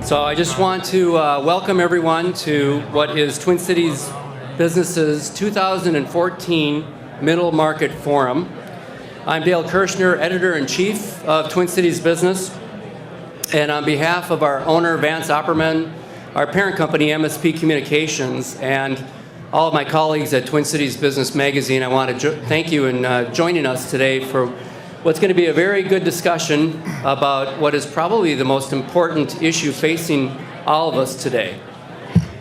So I just want to welcome everyone to what is Twin Cities Business's 2014 Middle Market Forum. I'm Dale Kirshner, Editor-in-Chief of Twin Cities Business. And on behalf of our owner, Vance Opperman, our parent company, MSP Communications, and all of my colleagues at Twin Cities Business Magazine, I want to thank you in joining us today for what's going to be a very good discussion about what is probably the most important issue facing all of us today.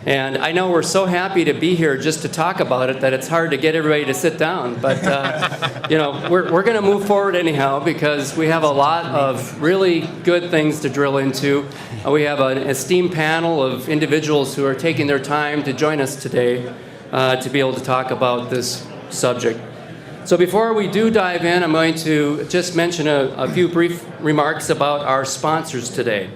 And I know we're so happy to be here just to talk about it that it's hard to get everybody to sit down. But, we're going to move forward anyhow because we have a lot of really good things to drill into. We have an esteemed panel of individuals who are taking their time to join us today to be able to talk about this subject. So before we do dive in, I'm going to just mention a few brief remarks about our sponsors today.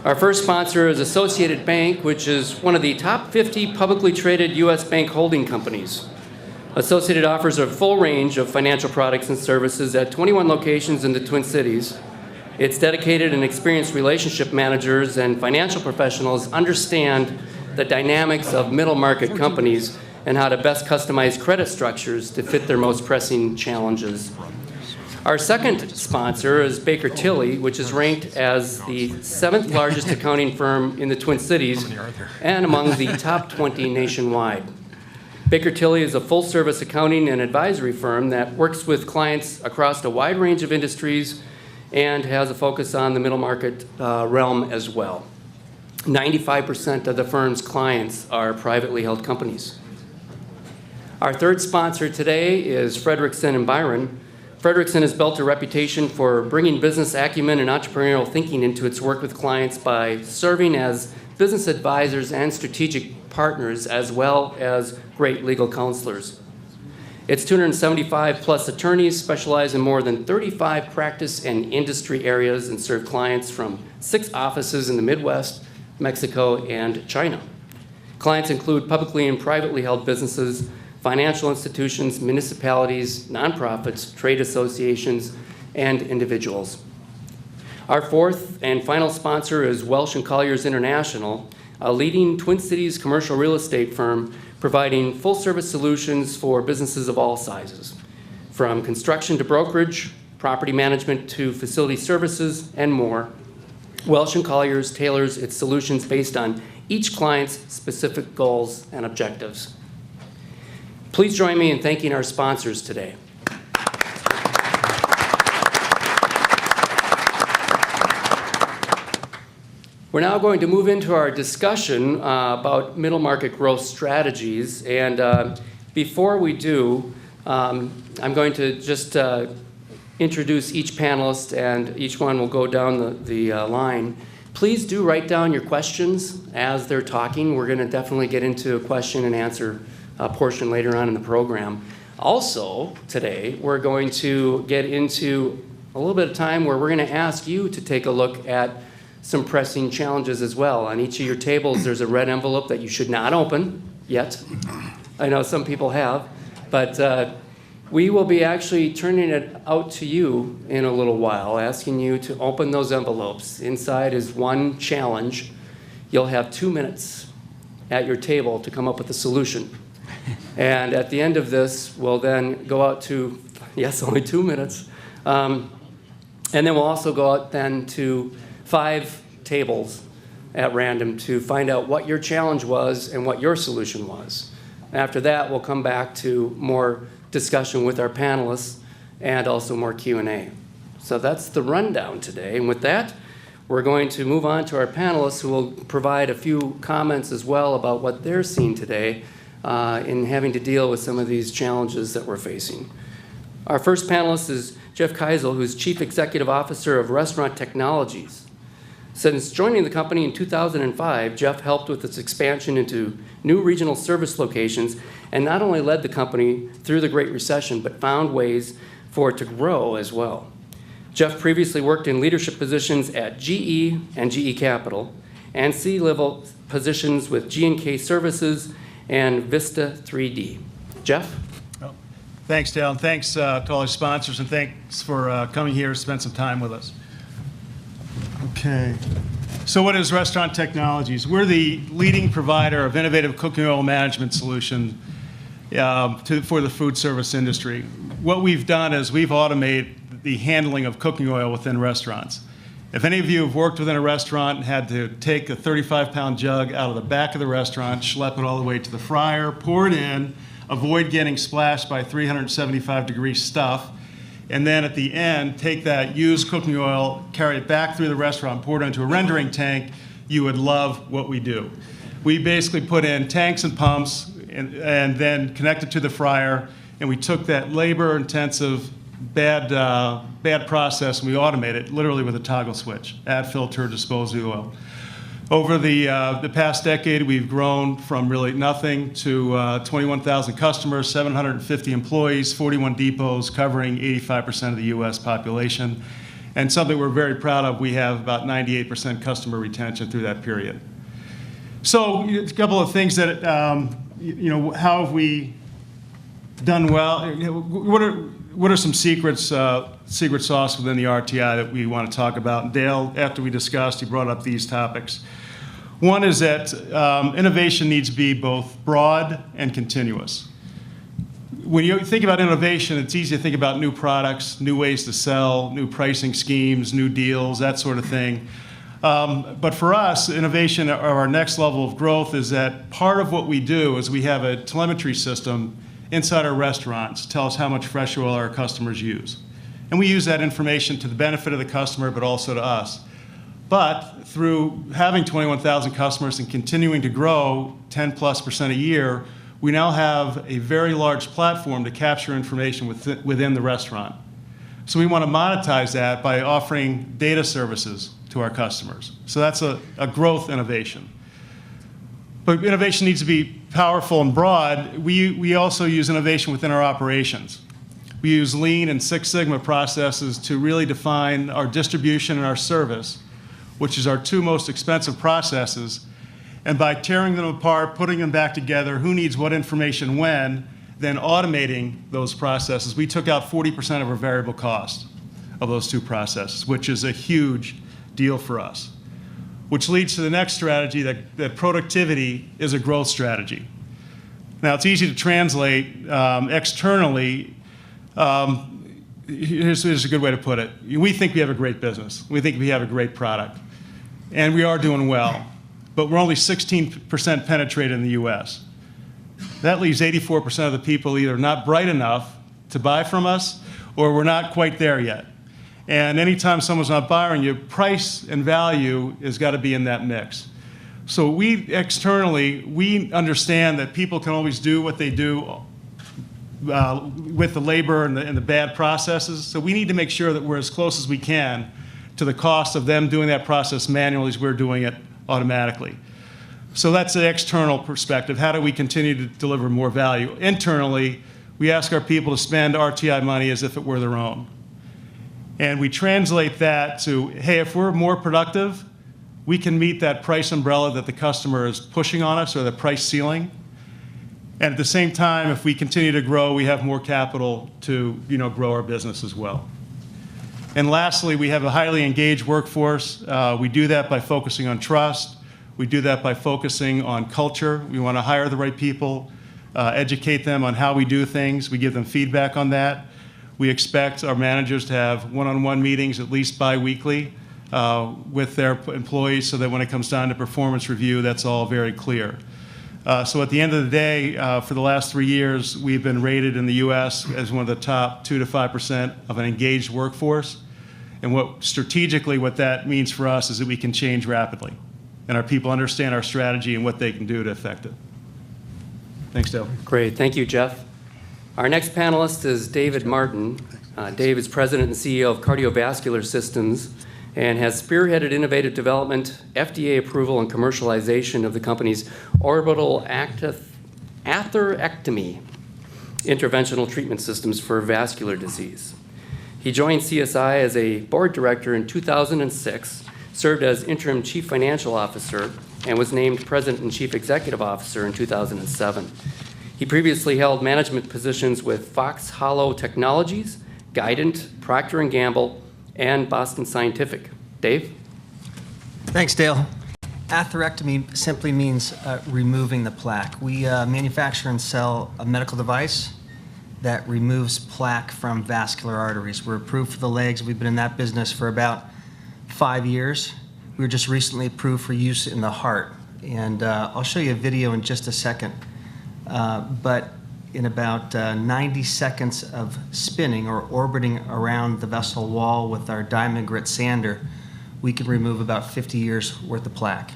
Our first sponsor is Associated Bank, which is one of the top 50 publicly traded U.S. bank holding companies. Associated offers a full range of financial products and services at 21 locations in the Twin Cities. Its dedicated and experienced relationship managers and financial professionals understand the dynamics of middle market companies and how to best customize credit structures to fit their most pressing challenges. Our second sponsor is Baker Tilly, which is ranked as the 7th largest accounting firm in the Twin Cities and among the top 20 nationwide. Baker Tilly is a full-service accounting and advisory firm that works with clients across a wide range of industries and has a focus on the middle market realm as well. 95% of the firm's clients are privately held companies. Our third sponsor today is Frederickson & Byron. Frederickson has built a reputation for bringing business acumen and entrepreneurial thinking into its work with clients by serving as business advisors and strategic partners, as well as great legal counselors. Its 275-plus attorneys specialize in more than 35 practice and industry areas and serve clients from 6 offices in the Midwest, Mexico, and China. Clients include publicly and privately held businesses, financial institutions, municipalities, nonprofits, trade associations, and individuals. Our fourth and final sponsor is Welsh & Colliers International, a leading Twin Cities commercial real estate firm providing full-service solutions for businesses of all sizes, from construction to brokerage, property management to facility services, and more. Welsh & Colliers tailors its solutions based on each client's specific goals and objectives. Please join me in thanking our sponsors today. We're now going to move into our discussion about middle market growth strategies. And before we do, I'm going to just introduce each panelist, and each one will go down the line. Please do write down your questions as they're talking. We're going to definitely get into a question and answer portion later on in the program. Also, today, we're going to get into a little bit of time where we're going to ask you to take a look at some pressing challenges as well. On each of your tables, there's a red envelope that you should not open yet. I know some people have, but we will be actually turning it out to you in a little while, asking you to open those envelopes. Inside is one challenge. You'll have 2 minutes at your table to come up with a solution. And at the end of this, we'll then go out to, yes, only 2 minutes. And then we'll also go out then to 5 tables at random to find out what your challenge was and what your solution was. After that, we'll come back to more discussion with our panelists and also more Q&A. So that's the rundown today. And with that, we're going to move on to our panelists who will provide a few comments as well about what they're seeing today in having to deal with some of these challenges that we're facing. Our first panelist is Jeff Keisel, who's Chief Executive Officer of Restaurant Technologies. Since joining the company in 2005, Jeff helped with its expansion into new regional service locations and not only led the company through the Great Recession, but found ways for it to grow as well. Jeff previously worked in leadership positions at GE and GE Capital and C-level positions with G&K Services and Vista 3D. Jeff? Oh, thanks, Dale, and thanks to all our sponsors, and thanks for coming here to spend some time with us. Okay. So what is Restaurant Technologies? We're the leading provider of innovative cooking oil management solution for the food service industry. What we've done is we've automated the handling of cooking oil within restaurants. If any of you have worked within a restaurant and had to take a 35-pound jug out of the back of the restaurant, schlep it all the way to the fryer, pour it in, avoid getting splashed by 375-degree stuff, and then at the end, take that used cooking oil, carry it back through the restaurant, pour it into a rendering tank, you would love what we do. We basically put in tanks and pumps and then connect it to the fryer, and we took that labor-intensive, bad process, and we automate it literally with a toggle switch, add filter, dispose the oil. Over the past decade, we've grown from really nothing to 21,000 customers, 750 employees, 41 depots covering 85% of the U.S. population. And something we're very proud of, we have about 98% customer retention through that period. So a couple of things that, how have we done well? What are some secret sauce within the RTI that we want to talk about? And Dale, after we discussed, he brought up these topics. One is that innovation needs to be both broad and continuous. When you think about innovation, it's easy to think about new products, new ways to sell, new pricing schemes, new deals, that sort of thing. But for us, innovation, or our next level of growth, is that part of what we do is we have a telemetry system inside our restaurants to tell us how much fresh oil our customers use. And we use that information to the benefit of the customer, but also to us. But through having 21,000 customers and continuing to grow 10+% a year, we now have a very large platform to capture information within the restaurant. So we want to monetize that by offering data services to our customers. So that's a growth innovation. But innovation needs to be powerful and broad. We also use innovation within our operations. We use Lean and Six Sigma processes to really define our distribution and our service, which is our two most expensive processes. And by tearing them apart, putting them back together, who needs what information when, then automating those processes, we took out 40% of our variable cost of those two processes, which is a huge deal for us. Which leads to the next strategy, that productivity is a growth strategy. Now, it's easy to translate externally. Here's a good way to put it. We think we have a great business. We think we have a great product. And we are doing well. But we're only 16% penetrated in the US. That leaves 84% of the people either not bright enough to buy from us, or we're not quite there yet. And anytime someone's not buying you, price and value has got to be in that mix. So we understand that people can always do what they do with the labor and the bad processes. So we need to make sure that we're as close as we can to the cost of them doing that process manually as we're doing it automatically. So that's the external perspective. How do we continue to deliver more value? Internally, we ask our people to spend RTI money as if it were their own. And we translate that to, hey, if we're more productive, we can meet that price umbrella that the customer is pushing on us, or the price ceiling. And at the same time, if we continue to grow, we have more capital to grow our business as well. And lastly, we have a highly engaged workforce. We do that by focusing on trust. We do that by focusing on culture. We want to hire the right people, educate them on how we do things. We give them feedback on that. We expect our managers to have one-on-one meetings at least bi-weekly with their employees, so that when it comes down to performance review, that's all very clear. So at the end of the day, for the last 3 years, we've been rated in the U.S. as one of the top 2 to 5% of an engaged workforce. And strategically, what that means for us is that we can change rapidly, and our people understand our strategy and what they can do to affect it. Thanks, Dale. Great, thank you, Jeff. Our next panelist is David Martin. Dave is president and CEO of Cardiovascular Systems and has spearheaded innovative development, FDA approval, and commercialization of the company's orbital atherectomy interventional treatment systems for vascular disease. He joined CSI as a board director in 2006, served as interim chief financial officer, and was named president and chief executive officer in 2007. He previously held management positions with Fox Hollow Technologies, Guidant, Procter & Gamble, and Boston Scientific. Dave? Thanks, Dale. Atherectomy simply means removing the plaque. We manufacture and sell a medical device that removes plaque from vascular arteries. We're approved for the legs. We've been in that business for about 5 years. We were just recently approved for use in the heart. And I'll show you a video in just a second. But in about 90 seconds of spinning or orbiting around the vessel wall with our diamond grit sander, we can remove about 50 years worth of plaque.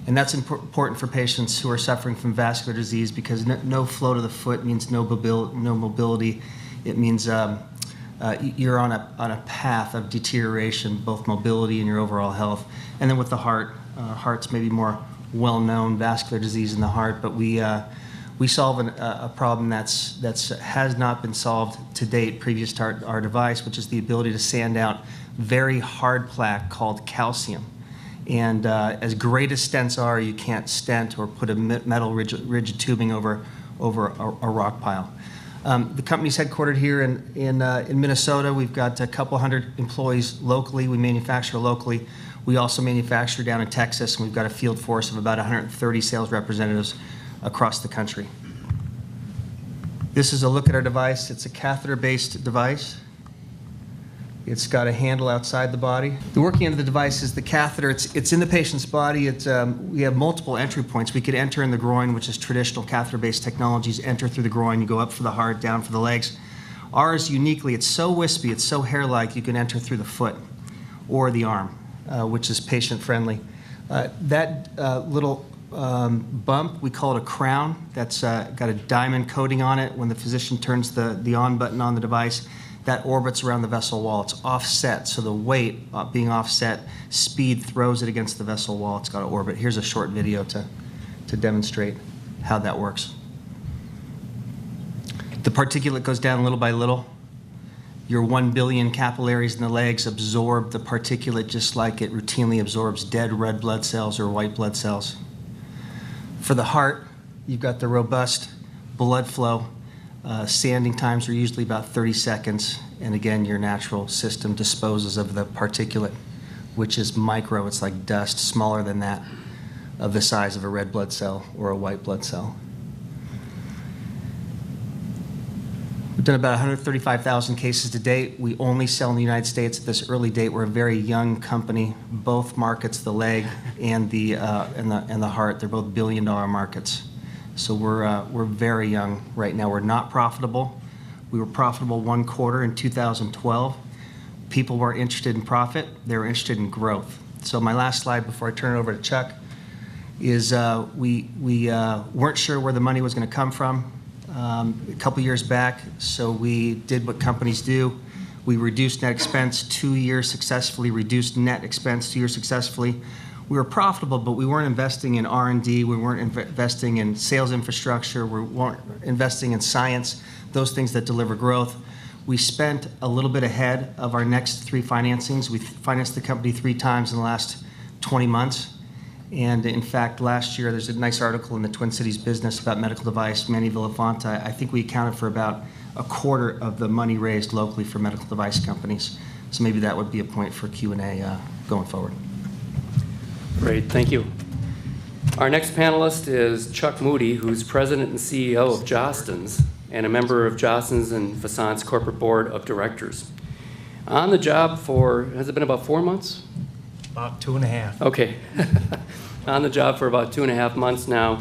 And that's important for patients who are suffering from vascular disease because no flow to the foot means no mobility. It means you're on a path of deterioration, both mobility and your overall health. And then with the heart, heart's maybe more well-known vascular disease in the heart, but we solve a problem that has not been solved to date previous to our device, which is the ability to sand out very hard plaque called calcium. And as great as stents are, you can't stent or put a metal rigid tubing over a rock pile. The company's headquartered here in Minnesota. We've got a couple hundred employees locally. We manufacture locally. We also manufacture down in Texas, and we've got a field force of about 130 sales representatives across the country. This is a look at our device. It's a catheter-based device. It's got a handle outside the body. The working end of the device is the catheter. It's in the patient's body. We have multiple entry points. We could enter in the groin, which is traditional catheter-based technologies. Enter through the groin. You go up for the heart, down for the legs. Ours, uniquely, it's so wispy, it's so hair-like, you can enter through the foot or the arm, which is patient-friendly. That little bump, we call it a crown. That's got a diamond coating on it. When the physician turns the on button on the device, that orbits around the vessel wall. It's offset, so the weight being offset, speed throws it against the vessel wall. It's got to orbit. Here's a short video to demonstrate how that works. The particulate goes down little by little. Your 1 billion capillaries in the legs absorb the particulate just like it routinely absorbs dead red blood cells or white blood cells. For the heart, you've got the robust blood flow. Sanding times are usually about 30 seconds, and again, your natural system disposes of the particulate, which is micro. It's like dust, smaller than that, of the size of a red blood cell or a white blood cell. We've done about 135,000 cases to date. We only sell in the United States at this early date. We're a very young company. Both markets, the leg and the heart, they're both billion-dollar markets. So we're very young right now. We're not profitable. We were profitable 1 quarter in 2012. People weren't interested in profit. They were interested in growth. So my last slide before I turn it over to Chuck is we weren't sure where the money was going to come from a couple years back. So we did what companies do. We reduced net expense 2 years successfully, reduced net expense 2 years successfully. We were profitable, but we weren't investing in R&D. We weren't investing in sales infrastructure. We weren't investing in science, those things that deliver growth. We spent a little bit ahead of our next 3 financings. We financed the company 3 times in the last 20 months. And in fact, last year, there's a nice article in the Twin Cities Business about medical device, Manny Villafanta. I think we accounted for about a quarter of the money raised locally for medical device companies. So maybe that would be a point for Q&A going forward. Great, thank you. Our next panelist is Chuck Moody, who's president and CEO of Jostens and a member of Jostens and Vassant's corporate board of directors. On the job for, has it been about 4 months? About 2.5. Okay. On the job for about 2.5 months now.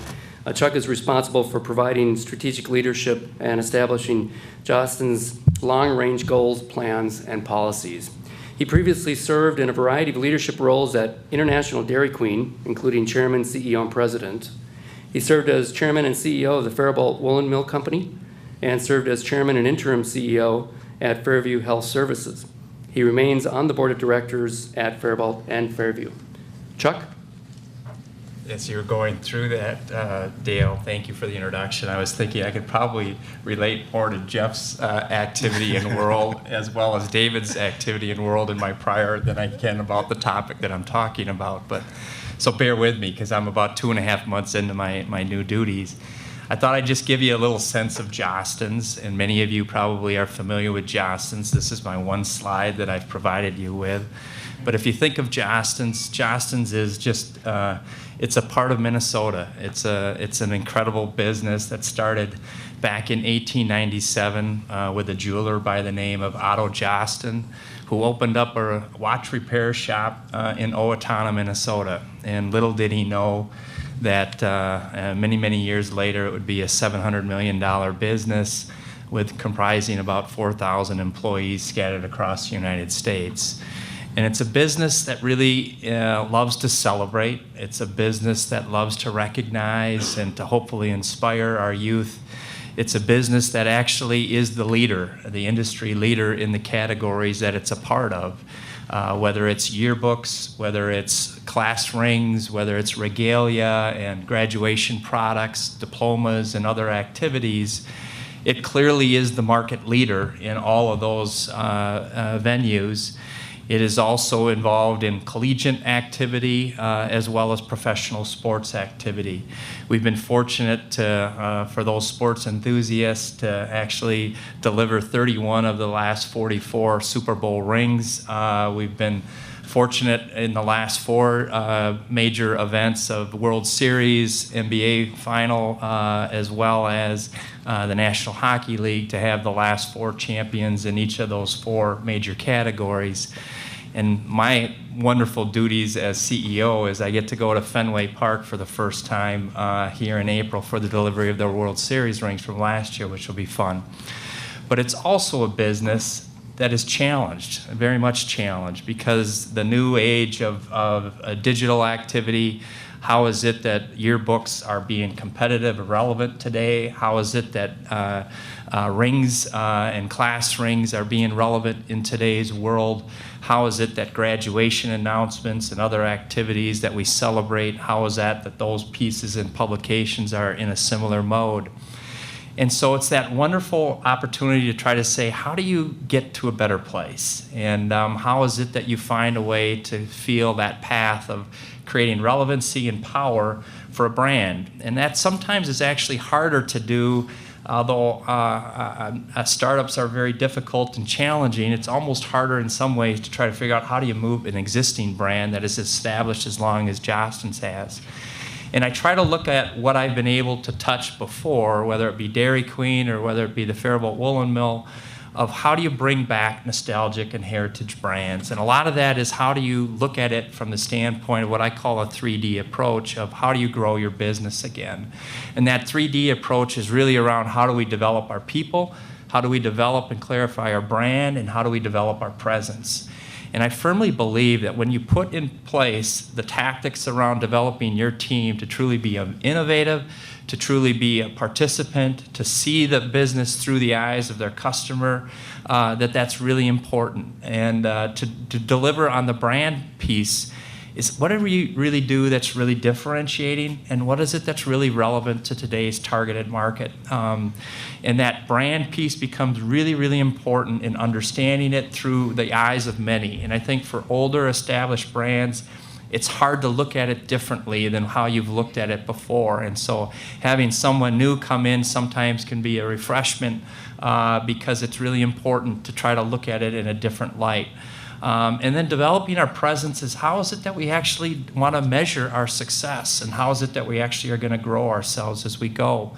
Chuck is responsible for providing strategic leadership and establishing Jostens' long-range goals, plans, and policies. He previously served in a variety of leadership roles at International Dairy Queen, including chairman, CEO, and president. He served as chairman and CEO of the Faribault Woolen Mill Company and served as chairman and interim CEO at Fairview Health Services. He remains on the board of directors at Faribault and Fairview. Chuck? As you're going through that, Dale, thank you for the introduction. I was thinking I could probably relate more to Jeff's activity in world as well as David's activity in world in my prior than I can about the topic that I'm talking about. But so bear with me because I'm about 2.5 months into my new duties. I thought I'd just give you a little sense of Jostens, and many of you probably are familiar with Jostens. This is my one slide that I've provided you with. But if you think of Jostens, Jostens is just, it's a part of Minnesota. It's an incredible business that started back in 1897 with a jeweler by the name of Otto Josten, who opened up a watch repair shop in Owatonna, Minnesota. And little did he know that many, many years later it would be a $700 million business with comprising about 4,000 employees scattered across the United States. And it's a business that really loves to celebrate. It's a business that loves to recognize and to hopefully inspire our youth. It's a business that actually is the leader, the industry leader in the categories that it's a part of. Whether it's yearbooks, whether it's class rings, whether it's regalia and graduation products, diplomas, and other activities, it clearly is the market leader in all of those venues. It is also involved in collegiate activity as well as professional sports activity. We've been fortunate to, for those sports enthusiasts to actually deliver 31 of the last 44 Super Bowl rings. We've been fortunate in the last 4 major events of World Series, NBA Final, as well as the National Hockey League to have the last 4 champions in each of those 4 major categories. And my wonderful duties as CEO is I get to go to Fenway Park for the first time here in April for the delivery of their World Series rings from last year, which will be fun. But it's also a business that is challenged, very much challenged, because the new age of digital activity. How is it that yearbooks are being competitive and relevant today? How is it that rings and class rings are being relevant in today's world? How is it that graduation announcements and other activities that we celebrate, how is that those pieces and publications are in a similar mode? And so it's that wonderful opportunity to try to say, how do you get to a better place? And how is it that you find a way to feel that path of creating relevancy and power for a brand? And that sometimes is actually harder to do, although startups are very difficult and challenging. It's almost harder in some ways to try to figure out how do you move an existing brand that is established as long as Jostens has. And I try to look at what I've been able to touch before, whether it be Dairy Queen or whether it be the Faribault Woolen Mill, of how do you bring back nostalgic and heritage brands. And a lot of that is how do you look at it from the standpoint of what I call a 3D approach of how do you grow your business again. And that 3D approach is really around how do we develop our people, how do we develop and clarify our brand, and how do we develop our presence. And I firmly believe that when you put in place the tactics around developing your team to truly be innovative, to truly be a participant, to see the business through the eyes of their customer, that's really important. And to deliver on the brand piece is whatever you really do that's really differentiating, and what is it that's really relevant to today's targeted market. And that brand piece becomes really, really important in understanding it through the eyes of many. And I think for older established brands, it's hard to look at it differently than how you've looked at it before. And so having someone new come in sometimes can be a refreshment because it's really important to try to look at it in a different light. And then developing our presence is how is it that we actually want to measure our success, and how is it that we actually are going to grow ourselves as we go.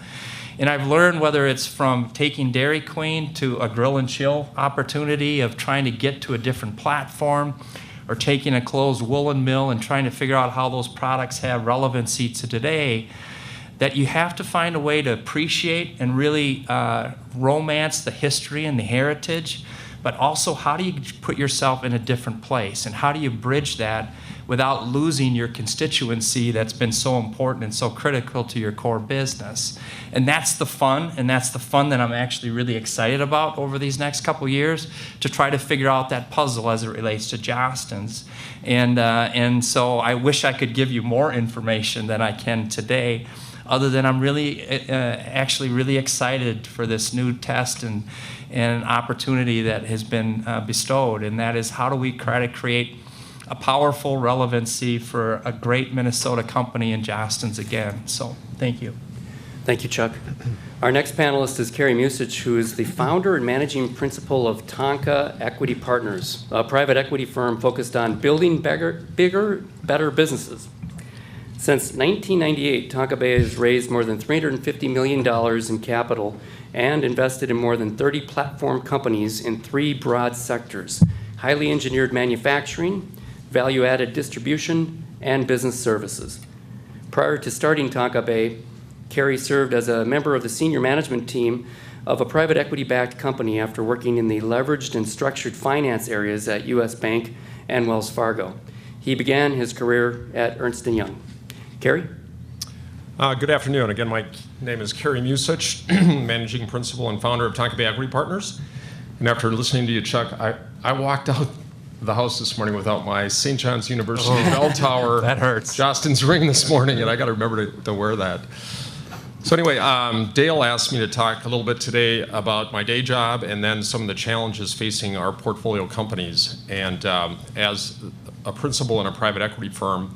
And I've learned, whether it's from taking Dairy Queen to a grill and chill opportunity of trying to get to a different platform, or taking a closed woolen mill and trying to figure out how those products have relevancy to today, that you have to find a way to appreciate and really romance the history and the heritage, but also how do you put yourself in a different place, and how do you bridge that without losing your constituency that's been so important and so critical to your core business. And that's the fun, that I'm actually really excited about over these next couple years, to try to figure out that puzzle as it relates to Jostens. And so I wish I could give you more information than I can today, other than I'm really actually really excited for this new test and an opportunity that has been bestowed, and that is how do we try to create a powerful relevancy for a great Minnesota company in Jostens again. So thank you. Thank you, Chuck. Our next panelist is Carrie Musich, who is the founder and managing principal of Tonka Equity Partners, a private equity firm focused on building bigger, better businesses. Since 1998, Tonka Bay has raised more than $350 million in capital and invested in more than 30 platform companies in 3 broad sectors: highly engineered manufacturing, value-added distribution, and business services. Prior to starting Tonka Bay, Carrie served as a member of the senior management team of a private equity-backed company after working in the leveraged and structured finance areas at U.S. Bank and Wells Fargo. He began his career at Ernst & Young. Carrie? Good afternoon. Again, my name is Carrie Musich, managing principal and founder of Tonka Bay Equity Partners. And after listening to you, Chuck, I walked out the house this morning without my St. John's University bell tower. That hurts. Jostens ring this morning, and I got to remember to wear that. So anyway, Dale asked me to talk a little bit today about my day job and then some of the challenges facing our portfolio companies. And as a principal in a private equity firm,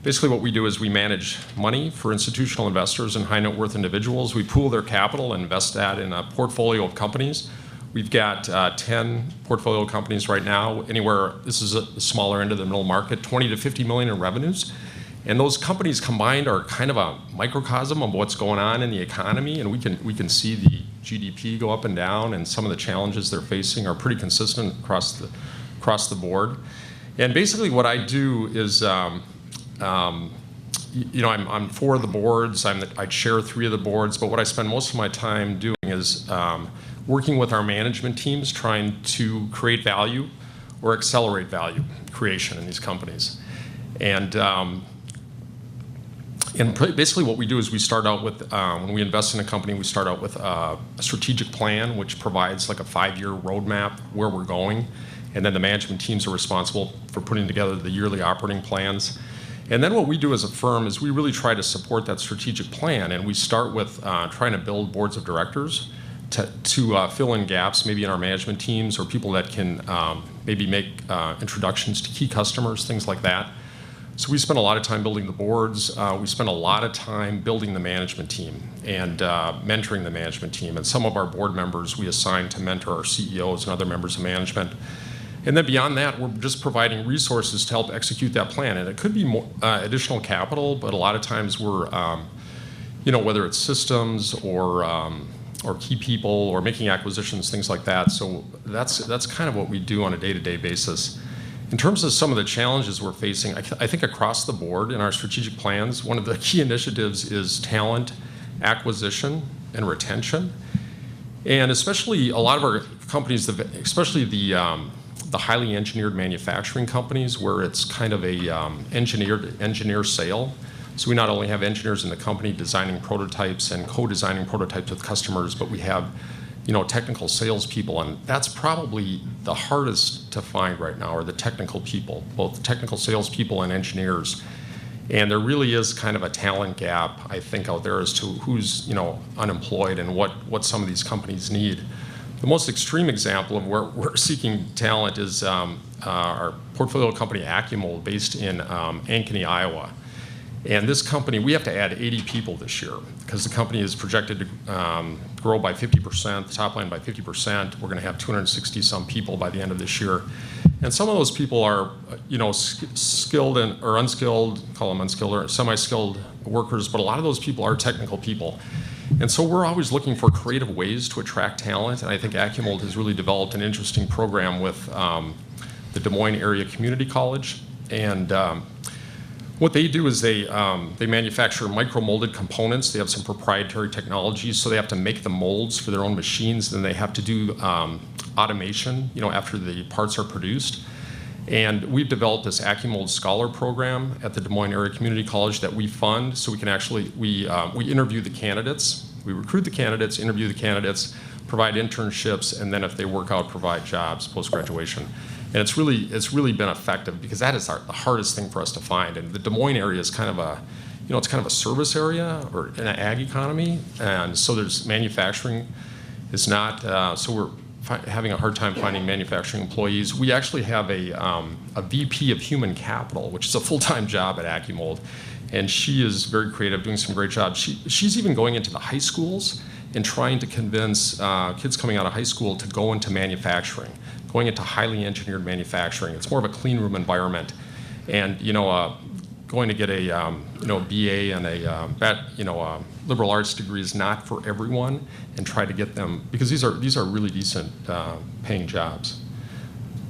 basically what we do is we manage money for institutional investors and high net worth individuals. We pool their capital and invest that in a portfolio of companies. We've got 10 portfolio companies right now, anywhere, this is a smaller end of the middle market, 20 to 50 million in revenues. And those companies combined are kind of a microcosm of what's going on in the economy, and we can see the GDP go up and down, and some of the challenges they're facing are pretty consistent across the board. And basically what I do is, I'm 4 of the boards, I chair 3 of the boards, but what I spend most of my time doing is working with our management teams trying to create value or accelerate value creation in these companies. And basically what we do is we start out with, when we invest in a company, we start out with a strategic plan, which provides like a 5-year roadmap where we're going. And then the management teams are responsible for putting together the yearly operating plans. And then what we do as a firm is we really try to support that strategic plan. And we start with trying to build boards of directors to fill in gaps, maybe in our management teams, or people that can maybe make introductions to key customers, things like that. So we spend a lot of time building the boards. We spend a lot of time building the management team and mentoring the management team. And some of our board members we assign to mentor our CEOs and other members of management. And then beyond that, we're just providing resources to help execute that plan. And it could be more, additional capital, but a lot of times we're, whether it's systems or key people or making acquisitions, things like that. So that's kind of what we do on a day-to-day basis. In terms of some of the challenges we're facing, I think across the board in our strategic plans, one of the key initiatives is talent acquisition and retention. And especially a lot of our companies, especially the highly engineered manufacturing companies, where it's kind of a engineer sale. So we not only have engineers in the company designing prototypes and co-designing prototypes with customers, but we have technical salespeople, and that's probably the hardest to find right now, are the technical people, both technical salespeople and engineers. And there really is kind of a talent gap, I think, out there as to who's unemployed and what some of these companies need. The most extreme example of where we're seeking talent is our portfolio company Accumul, based in Ankeny, Iowa. And this company, we have to add 80 people this year because the company is projected to grow by 50%, the top line by 50%. We're going to have 260 some people by the end of this year. And some of those people are, skilled or unskilled, call them unskilled or semi-skilled workers, but a lot of those people are technical people. And so we're always looking for creative ways to attract talent. And I think Accumul has really developed an interesting program with the Des Moines Area Community College. And what they do is they manufacture micro-molded components. They have some proprietary technologies, so they have to make the molds for their own machines. Then they have to do automation, after the parts are produced. And we've developed this Accumul Scholar program at the Des Moines Area Community College that we fund, so we can actually, we interview the candidates, we recruit the candidates, interview the candidates, provide internships, and then if they work out, provide jobs post-graduation. And it's really been effective because that is the hardest thing for us to find. And the Des Moines area is kind of it's kind of a service area or an ag economy. And so there's manufacturing is not, so having a hard time finding manufacturing employees. We actually have a VP of Human Capital, which is a full-time job at AccuMold, and she is very creative, doing some great jobs. She's even going into the high schools and trying to convince kids coming out of high school to go into manufacturing, going into highly engineered manufacturing. It's more of a clean room environment, and going to get a BA and a liberal arts degree is not for everyone, and try to get them, because these are really decent paying jobs.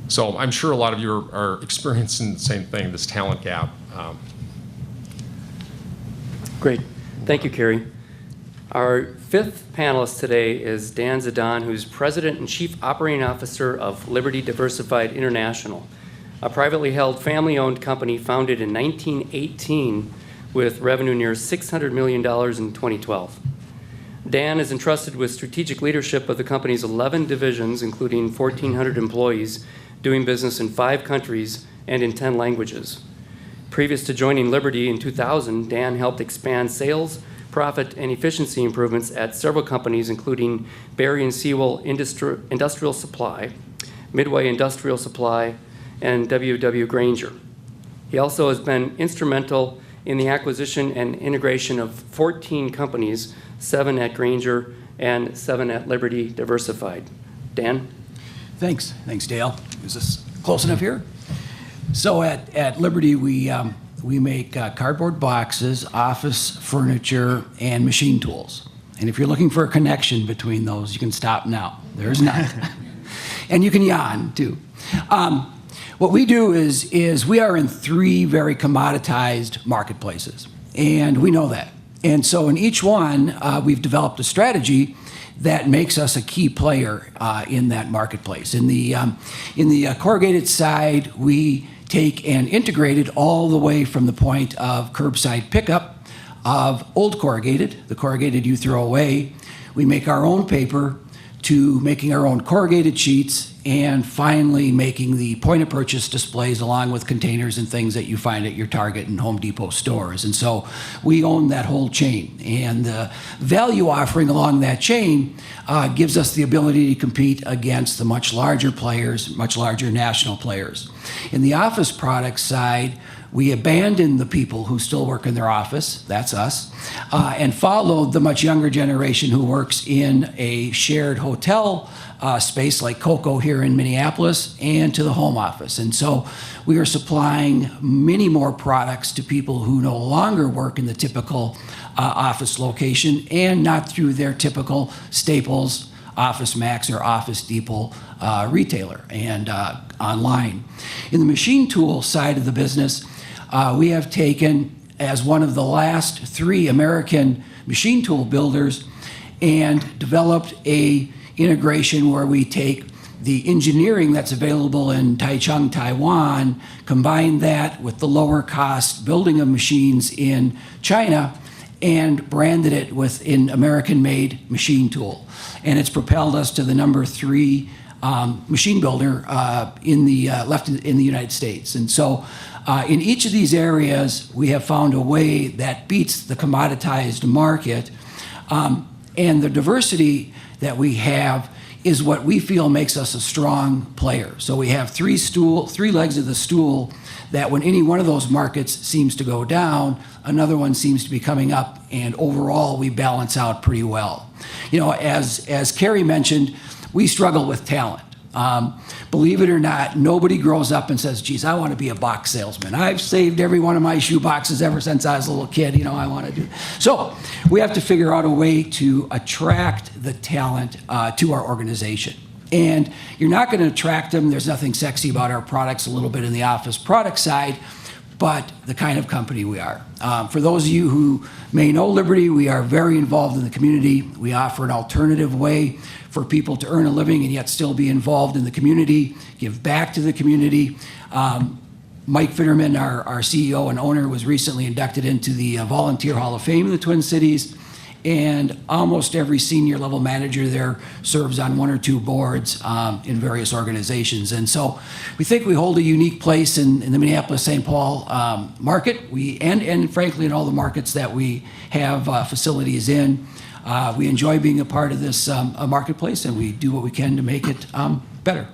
So I'm sure a lot of you are experiencing the same thing, this talent gap. Great. Thank you, Kerry. Our fifth panelist today is Dan Zidane, who's President and Chief Operating Officer of Liberty Diversified International, a privately held family-owned company founded in 1918 with revenue near $600 million in 2012. Dan is entrusted with strategic leadership of the company's 11 divisions, including 1,400 employees, doing business in 5 countries and in 10 languages. Previous to joining Liberty in 2000, Dan helped expand sales, profit, and efficiency improvements at several companies, including Berry and Sewell Industrial Supply, Midway Industrial Supply, and W.W. Grainger. He also has been instrumental in the acquisition and integration of 14 companies, 7 at Grainger and 7 at Liberty Diversified. Dan? Thanks, Dale. Is this close enough here? So at Liberty, we make cardboard boxes, office furniture, and machine tools. And if you're looking for a connection between those, you can stop now. There's none. And you can yawn, too. What we do is we are in 3 very commoditized marketplaces, and we know that. And so in each one, we've developed a strategy that makes us a key player in that marketplace. In the corrugated side, we take and integrate it all the way from the point of curbside pickup of old corrugated, the corrugated you throw away. We make our own paper, to making our own corrugated sheets, and finally making the point-of-purchase displays along with containers and things that you find at your Target and Home Depot stores. And so we own that whole chain. And the value offering along that chain gives us the ability to compete against the much larger players, much larger national players. In the office products side, we abandoned the people who still work in their office, that's us, and followed the much younger generation who works in a shared hotel space like Coco here in Minneapolis and to the home office. And so we are supplying many more products to people who no longer work in the typical office location and not through their typical Staples, Office Max, or Office Depot retailer and online. In the machine tool side of the business, we have taken, as one of the last 3 American machine tool builders, and developed a integration where we take the engineering that's available in Taichung, Taiwan, combine that with the lower cost building of machines in China, and branded it with an American-made machine tool. And it's propelled us to the number 3 machine builder in the United States. And so in each of these areas, we have found a way that beats the commoditized market. And the diversity that we have is what we feel makes us a strong player. So we have 3 legs of the stool that when any one of those markets seems to go down, another one seems to be coming up, and overall we balance out pretty well. You know, as Kerry mentioned, we struggle with talent. Believe it or not, nobody grows up and says, geez, I want to be a box salesman. I've saved every one of my shoe boxes ever since I was a little kid. You know, I want to do. So we have to figure out a way to attract the talent to our organization. And you're not going to attract them. There's nothing sexy about our products, a little bit in the office product side, but the kind of company we are. For those of you who may know Liberty, we are very involved in the community. We offer an alternative way for people to earn a living and yet still be involved in the community, give back to the community. Mike Fitterman, our CEO and owner, was recently inducted into the Volunteer Hall of Fame in the Twin Cities, and almost every senior level manager there serves on 1 or 2 boards in various organizations. And so we think we hold a unique place in the Minneapolis-St. Paul market, and frankly in all the markets that we have facilities in. We enjoy being a part of this marketplace, and we do what we can to make it better.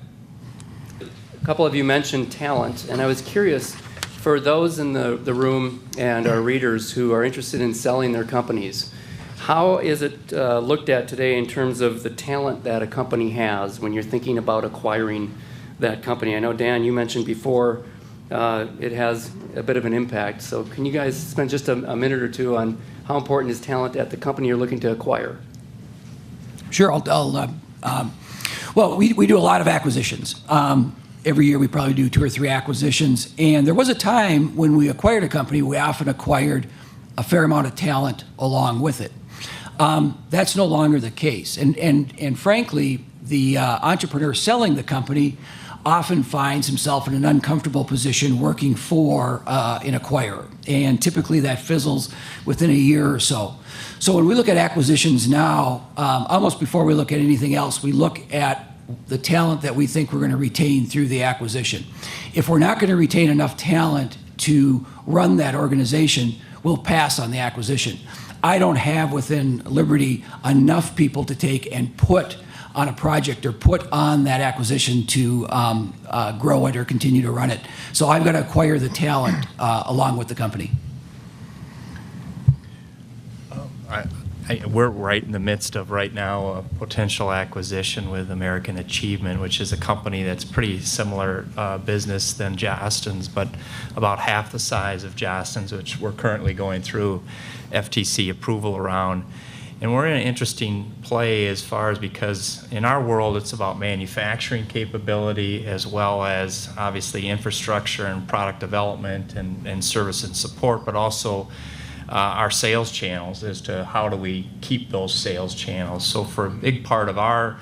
A couple of you mentioned talent, and I was curious, for those in the room and our readers who are interested in selling their companies, how is it looked at today in terms of the talent that a company has when you're thinking about acquiring that company? I know, Dan, you mentioned before it has a bit of an impact. So can you guys spend just a minute or two on how important is talent at the company you're looking to acquire? Sure. Well, we do a lot of acquisitions. Every year we probably do 2 or 3 acquisitions. And there was a time when we acquired a company, we often acquired a fair amount of talent along with it. That's no longer the case. And frankly, the entrepreneur selling the company often finds himself in an uncomfortable position working for an acquirer. And typically that fizzles within a year or so. So when we look at acquisitions now, almost before we look at anything else, we look at the talent that we think we're going to retain through the acquisition. If we're not going to retain enough talent to run that organization, we'll pass on the acquisition. I don't have within Liberty enough people to take and put on a project or put on that acquisition to grow it or continue to run it. So I've got to acquire the talent along with the company. We're right in the midst of right now a potential acquisition with American Achievement, which is a company that's pretty similar business than Jostens, but about half the size of Jostens, which we're currently going through FTC approval around. And we're in an interesting play as far as, because in our world it's about manufacturing capability as well as obviously infrastructure and product development and service and support, but also our sales channels as to how do we keep those sales channels. So for a big part of our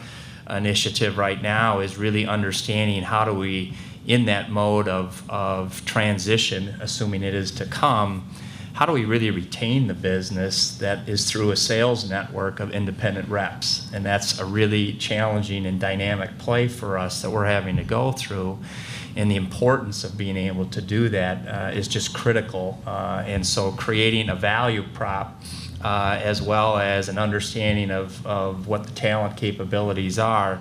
initiative right now is really understanding how do we, in that mode of transition, assuming it is to come, how do we really retain the business that is through a sales network of independent reps? And that's a really challenging and dynamic play for us that we're having to go through. And the importance of being able to do that is just critical. And so creating a value prop as well as an understanding of what the talent capabilities are.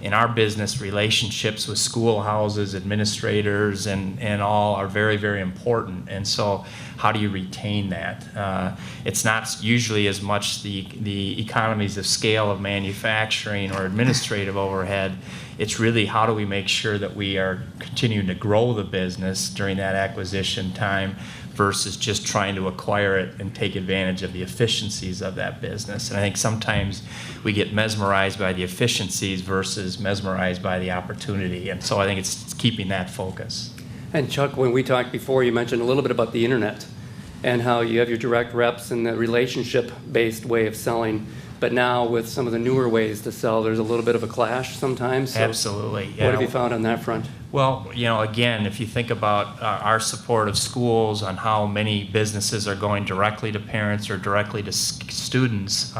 In our business, relationships with schoolhouses, administrators, and all are very, very important. And so how do you retain that? It's not usually as much the economies of scale of manufacturing or administrative overhead. It's really how do we make sure that we are continuing to grow the business during that acquisition time versus just trying to acquire it and take advantage of the efficiencies of that business. And I think sometimes we get mesmerized by the efficiencies versus mesmerized by the opportunity. And so I think it's keeping that focus. And Chuck, when we talked before, you mentioned a little bit about the internet and how you have your direct reps and the relationship-based way of selling. But now with some of the newer ways to sell, there's a little bit of a clash sometimes. So Absolutely. what have you found on that front? Well, again, if you think about our support of schools on how many businesses are going directly to parents or directly to students,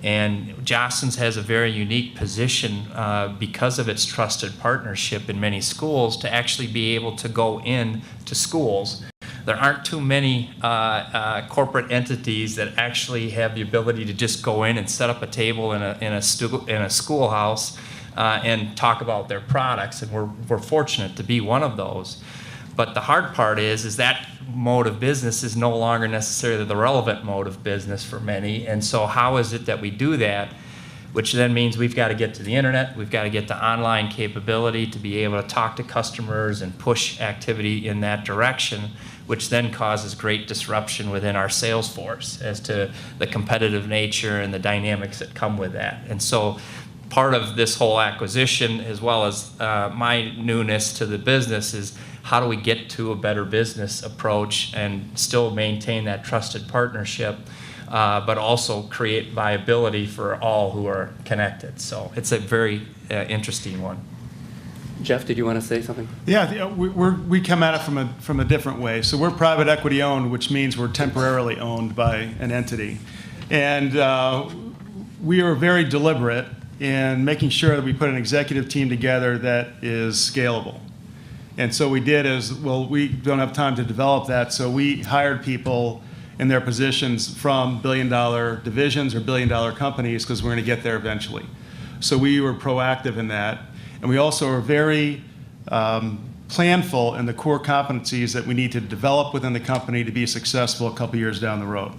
and Jostens has a very unique position because of its trusted partnership in many schools to actually be able to go in to schools. There aren't too many corporate entities that actually have the ability to just go in and set up a table in a schoolhouse and talk about their products, and we're fortunate to be one of those. But the hard part is that mode of business is no longer necessarily the relevant mode of business for many, and so how is it that we do that? Which then means we've got to get to the internet, we've got to get to online capability to be able to talk to customers and push activity in that direction, which then causes great disruption within our sales force as to the competitive nature and the dynamics that come with that. And so part of this whole acquisition, as well as my newness to the business, is how do we get to a better business approach and still maintain that trusted partnership, but also create viability for all who are connected. So it's a very interesting one. Jeff, did you want to say something? Yeah, we come at it from a different way. So we're private equity owned, which means we're temporarily owned by an entity. And we are very deliberate in making sure that we put an executive team together that is scalable. And so we did we don't have time to develop that, so we hired people in their positions from billion-dollar divisions or billion-dollar companies, because we're going to get there eventually. So we were proactive in that. And we also are very planful in the core competencies that we need to develop within the company to be successful a couple years down the road.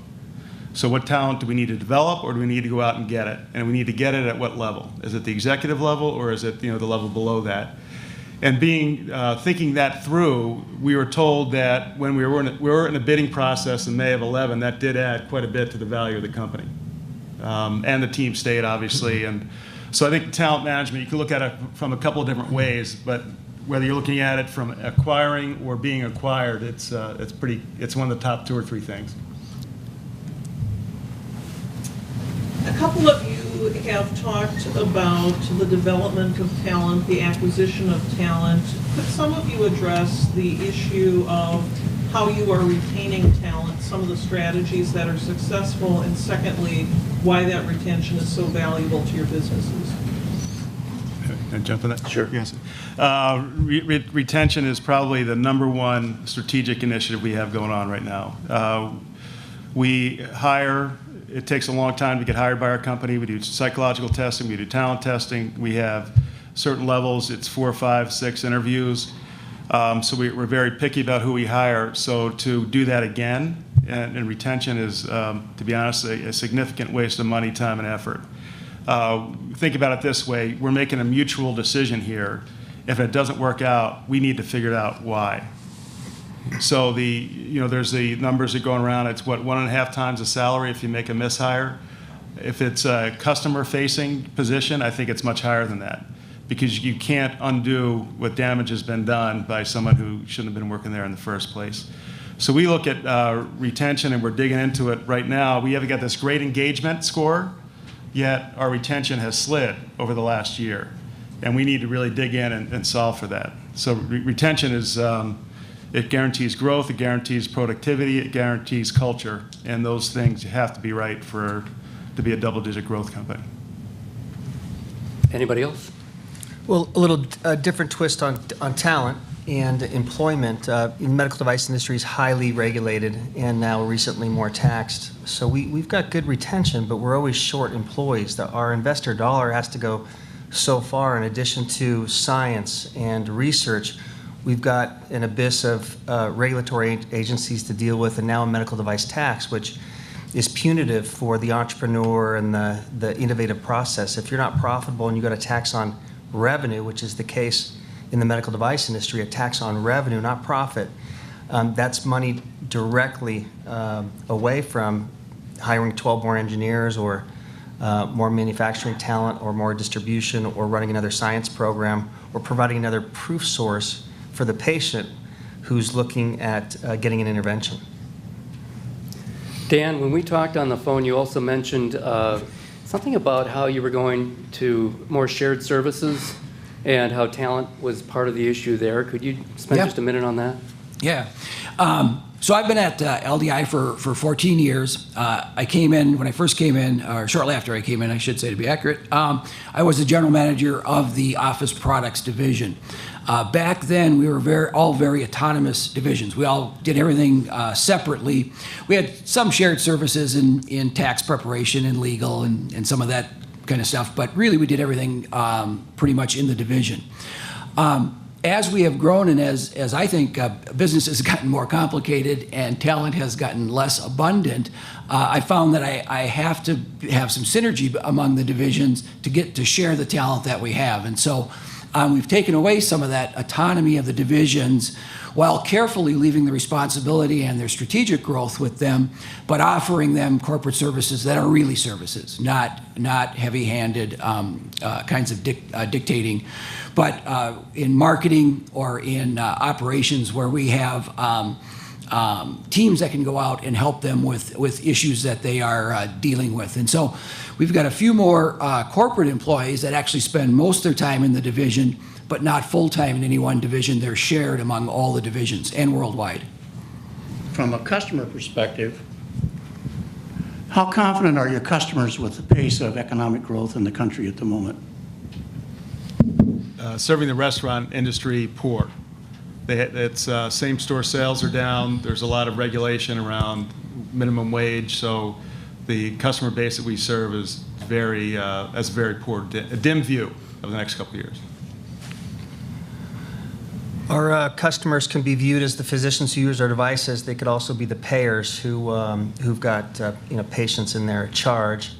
So what talent do we need to develop, or do we need to go out and get it? And we need to get it at what level? Is it the executive level, or is it, the level below that? And thinking that through, we were told that when we were in a bidding process in May of 11, that did add quite a bit to the value of the company. And the team stayed, obviously. And so I think talent management, you can look at it from a couple of different ways, but whether you're looking at it from acquiring or being acquired, it's one of the top 2 or 3 things. A couple of you have talked about the development of talent, the acquisition of talent. Could some of you address the issue of how you are retaining talent, some of the strategies that are successful, and secondly, why that retention is so valuable to your businesses? Can I jump in that? Sure. Yes. Retention is probably the #1 strategic initiative we have going on right now. We hire. It takes a long time to get hired by our company. We do psychological testing. We do talent testing. We have certain levels. It's 4, 5, 6 interviews. So we're very picky about who we hire. So to do that again, and retention is, to be honest, a significant waste of money, time, and effort. Think about it this way. We're making a mutual decision here. If it doesn't work out, we need to figure out why. So there's the numbers that are going around. It's 1.5 times the salary if you make a mishire. If it's a customer-facing position, I think it's much higher than that, because you can't undo what damage has been done by someone who shouldn't have been working there in the first place. So we look at retention, and we're digging into it right now. We have got this great engagement score, yet our retention has slid over the last year, and we need to really dig in and solve for that. So retention is, it guarantees growth, it guarantees productivity, it guarantees culture, and those things have to be right to be a double-digit growth company. Anybody else? Well, a little different twist on talent and employment. The medical device industry is highly regulated and now recently more taxed. So we've got good retention, but we're always short employees. Our investor dollar has to go so far. In addition to science and research, we've got an abyss of regulatory agencies to deal with, and now a medical device tax, which is punitive for the entrepreneur and the innovative process. If you're not profitable and you got a tax on revenue, which is the case in the medical device industry, a tax on revenue, not profit, that's money directly away from hiring 12 more engineers or more manufacturing talent or more distribution or running another science program or providing another proof source for the patient who's looking at getting an intervention. Dan, when we talked on the phone, you also mentioned something about how you were going to more shared services and how talent was part of the issue there. Could you spend just a minute on that? Yeah. So I've been at LDI for 14 years. I came in, when I first came in, or shortly after I came in, I should say to be accurate, I was the general manager of the office products division. Back then, we were all very autonomous divisions. We all did everything separately. We had some shared services in tax preparation and legal and some of that kind of stuff, but really we did everything pretty much in the division. As we have grown and as I think business has gotten more complicated and talent has gotten less abundant, I found that I have to have some synergy among the divisions to get to share the talent that we have. And so we've taken away some of that autonomy of the divisions while carefully leaving the responsibility and their strategic growth with them, but offering them corporate services that are really services, not heavy-handed kinds of dictating, but in marketing or in operations where we have teams that can go out and help them with issues that they are dealing with. And so we've got a few more corporate employees that actually spend most of their time in the division, but not full-time in any one division. They're shared among all the divisions and worldwide. From a customer perspective, how confident are your customers with the pace of economic growth in the country at the moment? Serving the restaurant industry, poor. Same-store sales are down. There's a lot of regulation around minimum wage. So the customer base that we serve is has a very poor, a dim view of the next couple of years. Our customers can be viewed as the physicians who use our devices. They could also be the payers who've got patients in their charge.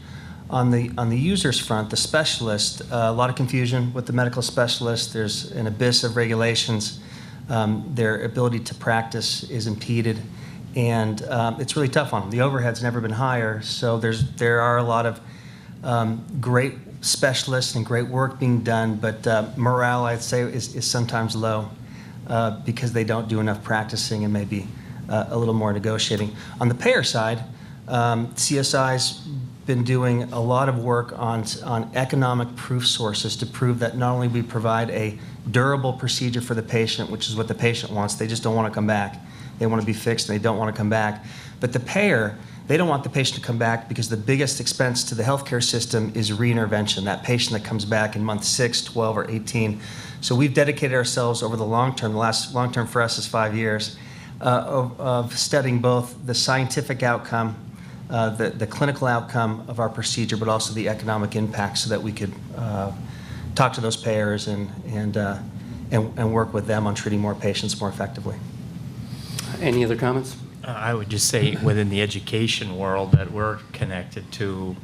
On the users front, the specialist, a lot of confusion with the medical specialist. There's an abyss of regulations. Their ability to practice is impeded, and it's really tough on them. The overhead's never been higher, so there are a lot of great specialists and great work being done, but morale, I'd say, is sometimes low. Because they don't do enough practicing and maybe a little more negotiating. On the payer side, CSI's been doing a lot of work on economic proof sources to prove that not only we provide a durable procedure for the patient, which is what the patient wants, they just don't want to come back. They want to be fixed and they don't want to come back. But the payer, they don't want the patient to come back because the biggest expense to the healthcare system is reintervention, that patient that comes back in month 6, 12, or 18. So we've dedicated ourselves over the long term, the last long term for us is 5 years, of studying both the scientific outcome, the clinical outcome of our procedure, but also the economic impact so that we could talk to those payers and work with them on treating more patients more effectively. Any other comments? I would just say within the education world that we're connected to,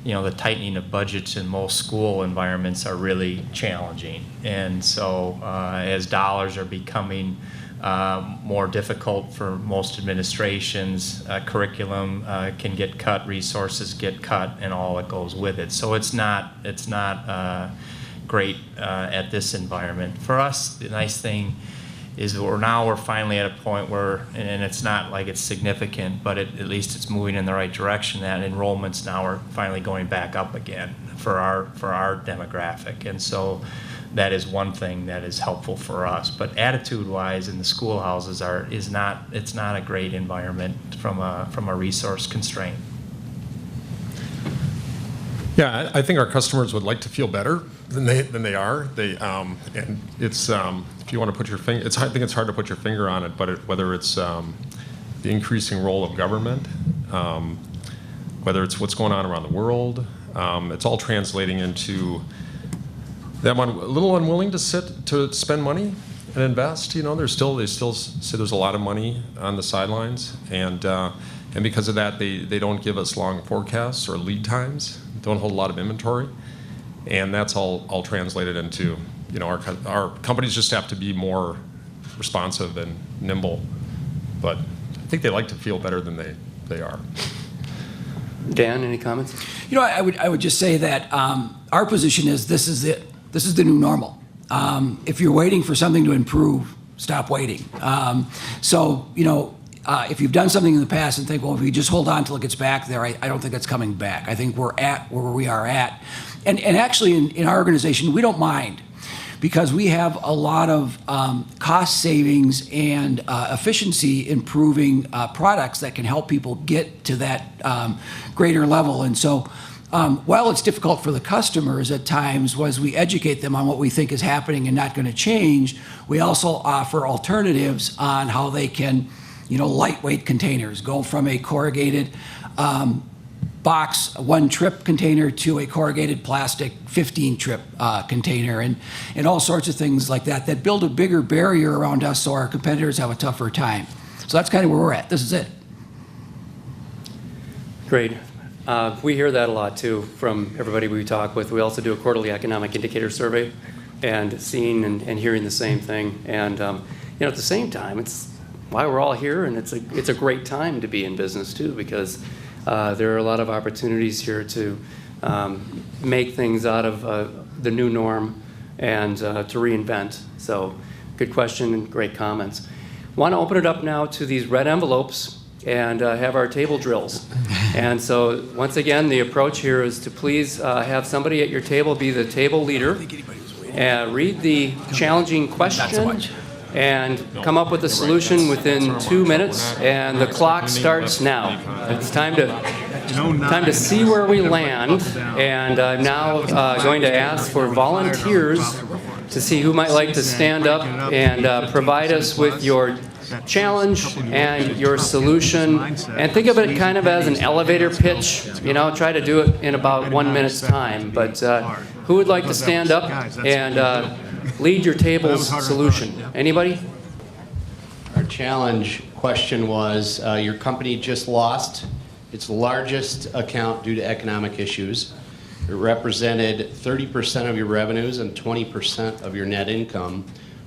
the tightening of budgets in most school environments are really challenging. And so as dollars are becoming more difficult for most administrations, curriculum can get cut, resources get cut, and all that goes with it. So it's not great at this environment. For us, the nice thing is we're finally at a point where, and it's not like it's significant, but at least it's moving in the right direction, that enrollments now are finally going back up again for our demographic. And so that is one thing that is helpful for us. But attitude-wise in the schoolhouses it's not a great environment from a resource constraint. Yeah, I think our customers would like to feel better than they are. And it's if you want to put your finger, I think it's hard to put your finger on it, but whether it's the increasing role of government, whether it's what's going on around the world, it's all translating into them a little unwilling to spend money and invest. They still say there's a lot of money on the sidelines, and because of that, they don't give us long forecasts or lead times. Don't hold a lot of inventory, and that's all translated into our companies just have to be more responsive and nimble. But I think they like to feel better than they are. Dan, any comments? I would just say that our position is this is it. This is the new normal. If you're waiting for something to improve, stop waiting. If you've done something in the past and think, well, if we just hold on till it gets back there, I don't think it's coming back. I think we're at where we are at. And actually, in our organization, we don't mind because we have a lot of cost savings and efficiency improving products that can help people get to that greater level. And so while it's difficult for the customers at times, as we educate them on what we think is happening and not going to change, we also offer alternatives on how they can lightweight containers, go from a corrugated box, 1-trip container to a corrugated plastic 15-trip container, and all sorts of things like that build a bigger barrier around us so our competitors have a tougher time. So that's kind of where we're at. This is it. Great. We hear that a lot, too, from everybody we talk with. We also do a quarterly economic indicator survey, and seeing and hearing the same thing. And at the same time, it's why we're all here, and it's a great time to be in business, too, because there are a lot of opportunities here to make things out of the new norm and to reinvent. So good question and great comments. Want to open it up now to these red envelopes and have our table drills. And so once again, the approach here is to please have somebody at your table be the table leader and read the challenging question and come up with a solution within 2 minutes, and the clock starts now. It's time to see where we land, and I'm now going to ask for volunteers to see who might like to stand up and provide us with your challenge and your solution, and think of it kind of as an elevator pitch. You know, try to do it in about 1 minute's time. But who would like to stand up and lead your table's solution? Anybody? Our challenge question was, your company just lost its largest account due to economic issues. It represented 30% of your revenues and 20% of your net income.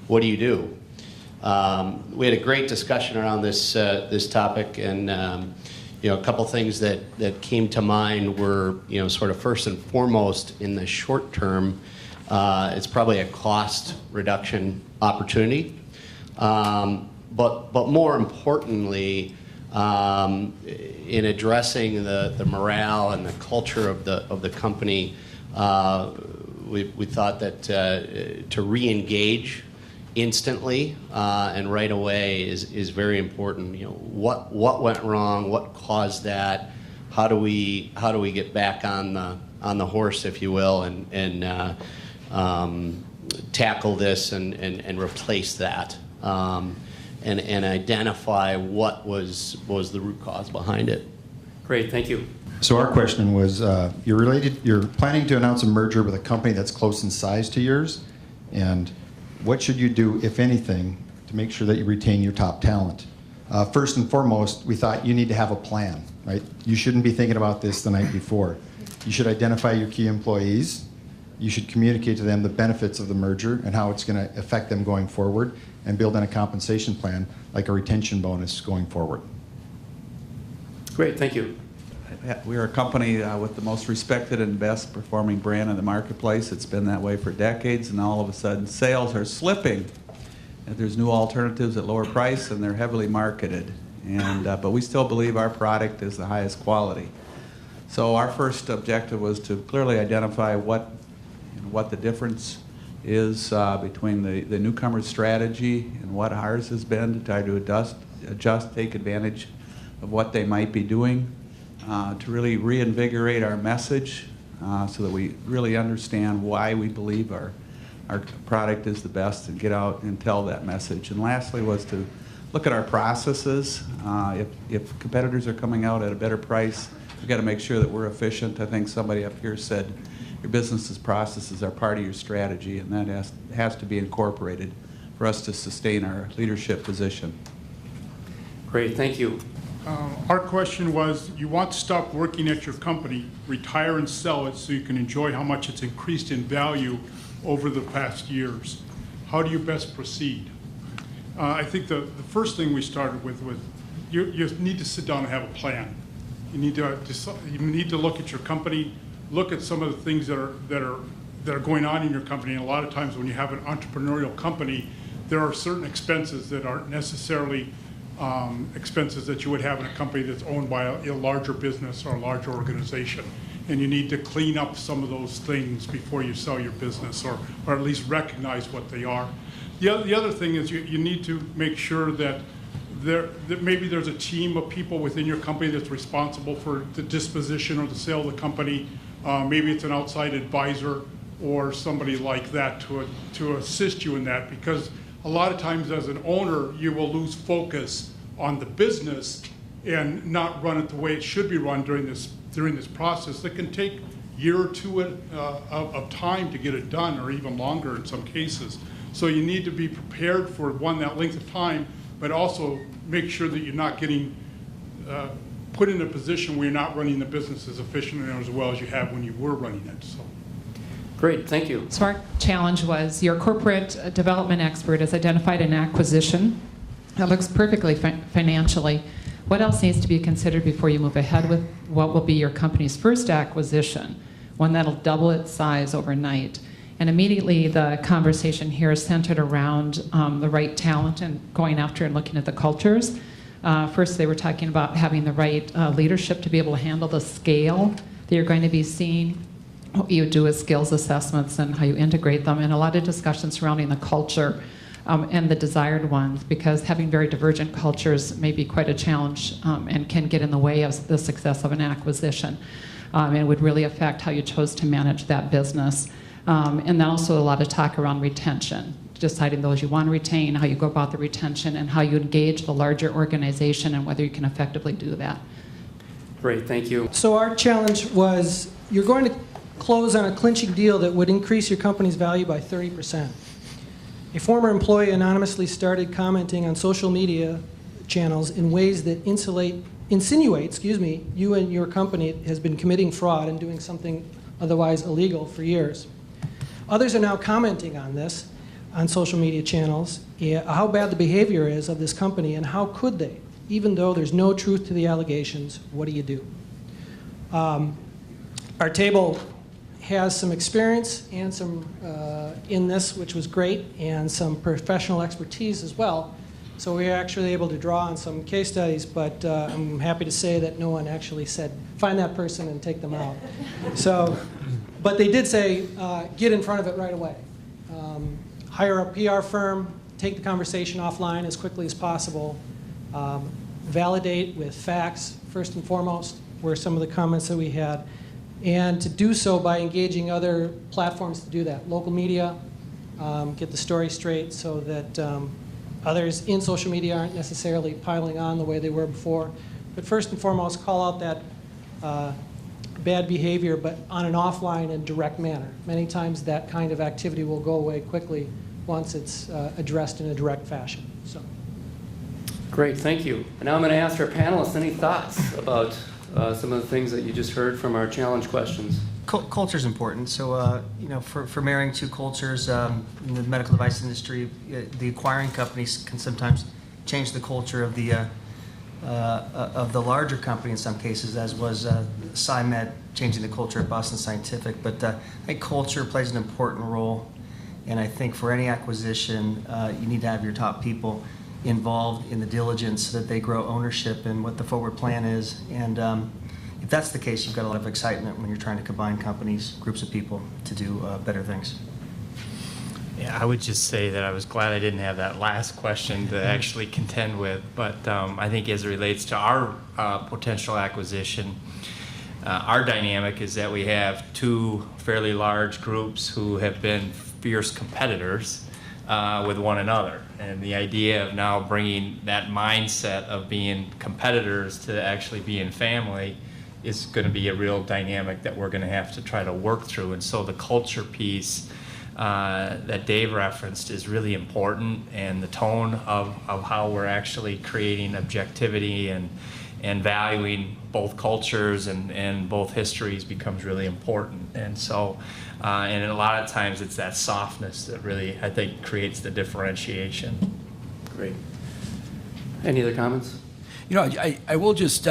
What do you do? We had a great discussion around this topic, and a couple things that came to mind were, sort of first and foremost in the short term, it's probably a cost reduction opportunity. But more importantly, in addressing the morale and the culture of the company, we thought that to re-engage instantly and right away is very important. What went wrong? What caused that? How do we get back on the horse, if you will, and tackle this and replace that? And identify what was the root cause behind it. Great, thank you. So our question was, you're planning to announce a merger with a company that's close in size to yours, and what should you do, if anything, to make sure that you retain your top talent? First and foremost, we thought you need to have a plan, right? You shouldn't be thinking about this the night before. You should identify your key employees. You should communicate to them the benefits of the merger and how it's going to affect them going forward, and build in a compensation plan like a retention bonus going forward. Great, thank you. We are a company with the most respected and best performing brand in the marketplace. It's been that way for decades, and all of a sudden sales are slipping. And there's new alternatives at lower price, and they're heavily marketed. But we still believe our product is the highest quality. So our first objective was to clearly identify what the difference is between the newcomer's strategy and what ours has been, to try to adjust, take advantage of what they might be doing, to really reinvigorate our message so that we really understand why we believe our product is the best, and get out and tell that message. And lastly was to look at our processes. If competitors are coming out at a better price, we've got to make sure that we're efficient. I think somebody up here said your business's processes are part of your strategy, and that has to be incorporated for us to sustain our leadership position. Great, thank you. Our question was, you want to stop working at your company, retire and sell it so you can enjoy how much it's increased in value over the past years. How do you best proceed? I think the first thing we started with was you need to sit down and have a plan. You need to look at your company, look at some of the things that are going on in your company. And a lot of times when you have an entrepreneurial company, there are certain expenses that aren't necessarily expenses that you would have in a company that's owned by a larger business or a larger organization. And you need to clean up some of those things before you sell your business, or at least recognize what they are. The other thing is you need to make sure that maybe there's a team of people within your company that's responsible for the disposition or the sale of the company. Maybe it's an outside advisor or somebody like that to assist you in that, because a lot of times as an owner you will lose focus on the business and not run it the way it should be run during this process. That can take a year or two of time to get it done, or even longer in some cases. So you need to be prepared for that length of time, but also make sure that you're not getting put in a position where you're not running the business as efficiently and as well as you have when you were running it. So. Great, thank you. So our challenge was, your corporate development expert has identified an acquisition that looks perfectly financially. What else needs to be considered before you move ahead with what will be your company's first acquisition, one that'll double its size overnight? And immediately the conversation here is centered around the right talent and going after and looking at the cultures. First, they were talking about having the right leadership to be able to handle the scale that you're going to be seeing. What you do is skills assessments and how you integrate them, and a lot of discussion surrounding the culture and the desired ones, because having very divergent cultures may be quite a challenge and can get in the way of the success of an acquisition. And would really affect how you chose to manage that business. And then also a lot of talk around retention. deciding those you want to retain, how you go about the retention, and how you engage the larger organization and whether you can effectively do that. Great, thank you. So our challenge was, you're going to close on a clinching deal that would increase your company's value by 30%. A former employee anonymously started commenting on social media channels in ways that insinuate, you and your company has been committing fraud and doing something otherwise illegal for years. Others are now commenting on this on social media channels, how bad the behavior is of this company and how could they, even though there's no truth to the allegations. What do you do? Our table has some experience and some in this, which was great, and some professional expertise as well. So we were actually able to draw on some case studies, but I'm happy to say that no one actually said, find that person and take them out. So, but they did say, get in front of it right away. Hire a PR firm, take the conversation offline as quickly as possible, validate with facts, first and foremost, were some of the comments that we had, and to do so by engaging other platforms to do that. Local media, get the story straight so that others in social media aren't necessarily piling on the way they were before. But first and foremost, call out that bad behavior, but on an offline and direct manner. Many times that kind of activity will go away quickly once it's addressed in a direct fashion. So. Great, thank you. And now I'm going to ask our panelists any thoughts about some of the things that you just heard from our challenge questions. Culture is important. So, for marrying two cultures in the medical device industry, the acquiring companies can sometimes change the culture of the larger company in some cases, as was SciMed changing the culture at Boston Scientific. But I think culture plays an important role, and I think for any acquisition, you need to have your top people involved in the diligence so that they grow ownership in what the forward plan is. And if that's the case, you've got a lot of excitement when you're trying to combine companies, groups of people to do better things. Yeah, I would just say that I was glad I didn't have that last question to actually contend with. But I think as it relates to our potential acquisition, our dynamic is that we have two fairly large groups who have been fierce competitors with one another. And the idea of now bringing that mindset of being competitors to actually being family is going to be a real dynamic that we're going to have to try to work through. And so the culture piece that Dave referenced is really important, and the tone of how we're actually creating objectivity and valuing both cultures and both histories becomes really important. And so, and a lot of times it's that softness that really, I think, creates the differentiation. Great. Any other comments? I will just,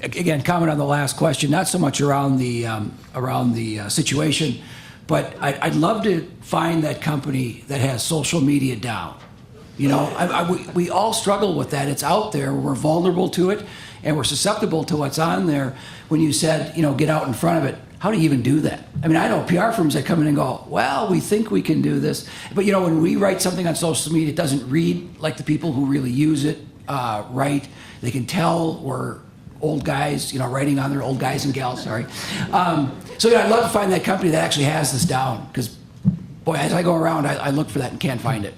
again, comment on the last question, not so much around the situation, but I'd love to find that company that has social media down. We all struggle with that. It's out there. We're vulnerable to it, and we're susceptible to what's on there. When you said, get out in front of it, how do you even do that? I mean, I know PR firms that come in and go, well, we think we can do this. But, when we write something on social media, it doesn't read like the people who really use it right. They can tell we're old guys, writing on there, old guys and gals, sorry. So I'd love to find that company that actually has this down, because, boy, as I go around, I look for that and can't find it.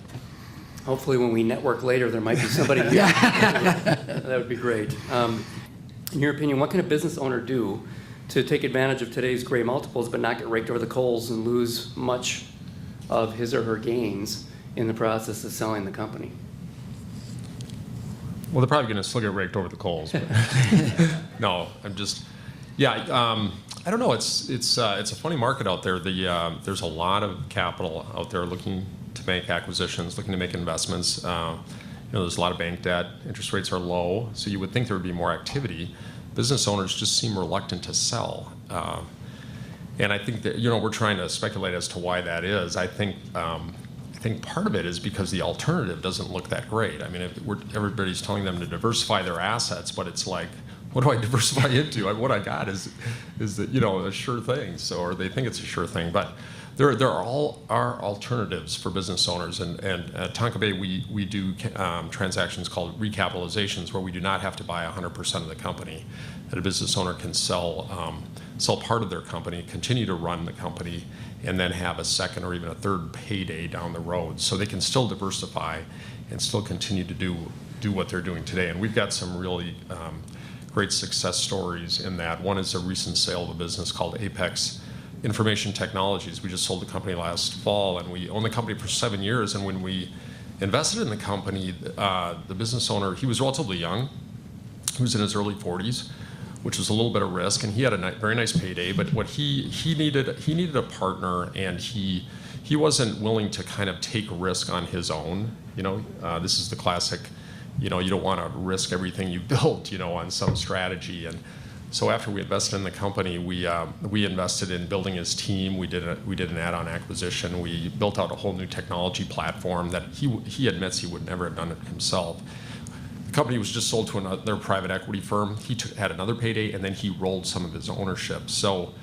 Hopefully when we network later, there might be somebody here. That would be great. In your opinion, what can a business owner do to take advantage of today's gray multiples but not get raked over the coals and lose much of his or her gains in the process of selling the company? Well, they're probably going to still get raked over the coals. But no, I'm just, I don't know. It's a funny market out there. There's a lot of capital out there looking to make acquisitions, looking to make investments. There's a lot of bank debt. Interest rates are low, so you would think there would be more activity. Business owners just seem reluctant to sell, and I think that we're trying to speculate as to why that is. I think part of it is because the alternative doesn't look that great. I mean, everybody's telling them to diversify their assets, but it's like, what do I diversify into? What I got is a sure thing. So, or they think it's a sure thing. But there are alternatives for business owners, and at Tonka Bay we do transactions called recapitalizations where we do not have to buy 100% of the company. That a business owner can sell part of their company, continue to run the company, and then have a second or even a third payday down the road. So they can still diversify and still continue to do what they're doing today. And we've got some really great success stories in that. One is a recent sale of a business called Apex Information Technologies. We just sold the company last fall, and we owned the company for 7 years. And when we invested in the company, the business owner, he was relatively young. He was in his early 40s, which was a little bit of risk, and he had a very nice payday. But what he needed a partner, and he wasn't willing to kind of take risk on his own. This is the classic. You don't want to risk everything you built, on some strategy. And so after we invested in the company, we invested in building his team. We did an add-on acquisition. We built out a whole new technology platform that he admits he would never have done it himself. The company was just sold to another private equity firm. He had another payday, and then he rolled some of his ownership. So,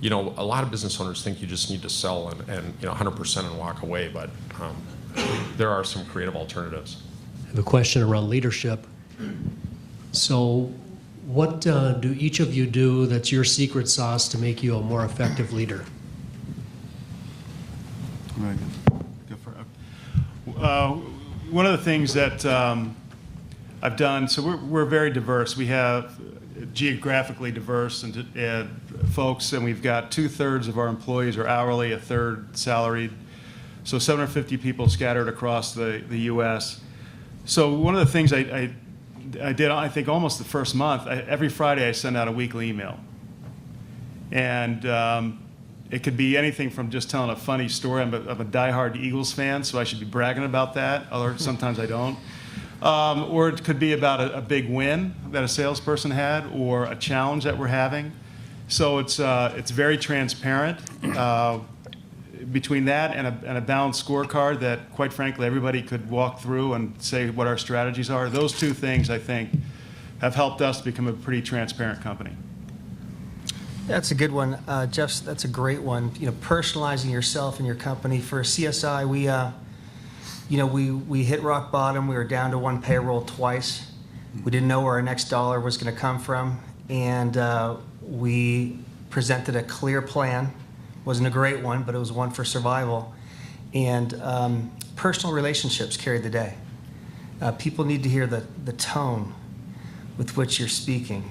a lot of business owners think you just need to sell and 100% and walk away, but there are some creative alternatives. I have a question around leadership. So what do each of you do that's your secret sauce to make you a more effective leader? One of the things that I've done, so we're very diverse. We have geographically diverse and folks, and we've got 2/3 of our employees are hourly, 1/3 salaried. So 750 people scattered across the U.S. So one of the things I did, I think almost the first month, every Friday I send out a weekly email. And it could be anything from just telling a funny story. I'm a diehard Eagles fan, so I should be bragging about that, although sometimes I don't. Or it could be about a big win that a salesperson had or a challenge that we're having. So it's very transparent. Between that and a balanced scorecard that, quite frankly, everybody could walk through and say what our strategies are. Those two things, I think, have helped us become a pretty transparent company. That's a good one, Jeff. That's a great one. Personalizing yourself and your company. For CSI, we hit rock bottom. We were down to one payroll twice. We didn't know where our next dollar was going to come from, and we presented a clear plan. Wasn't a great one, but it was one for survival. And personal relationships carried the day. People need to hear the tone with which you're speaking.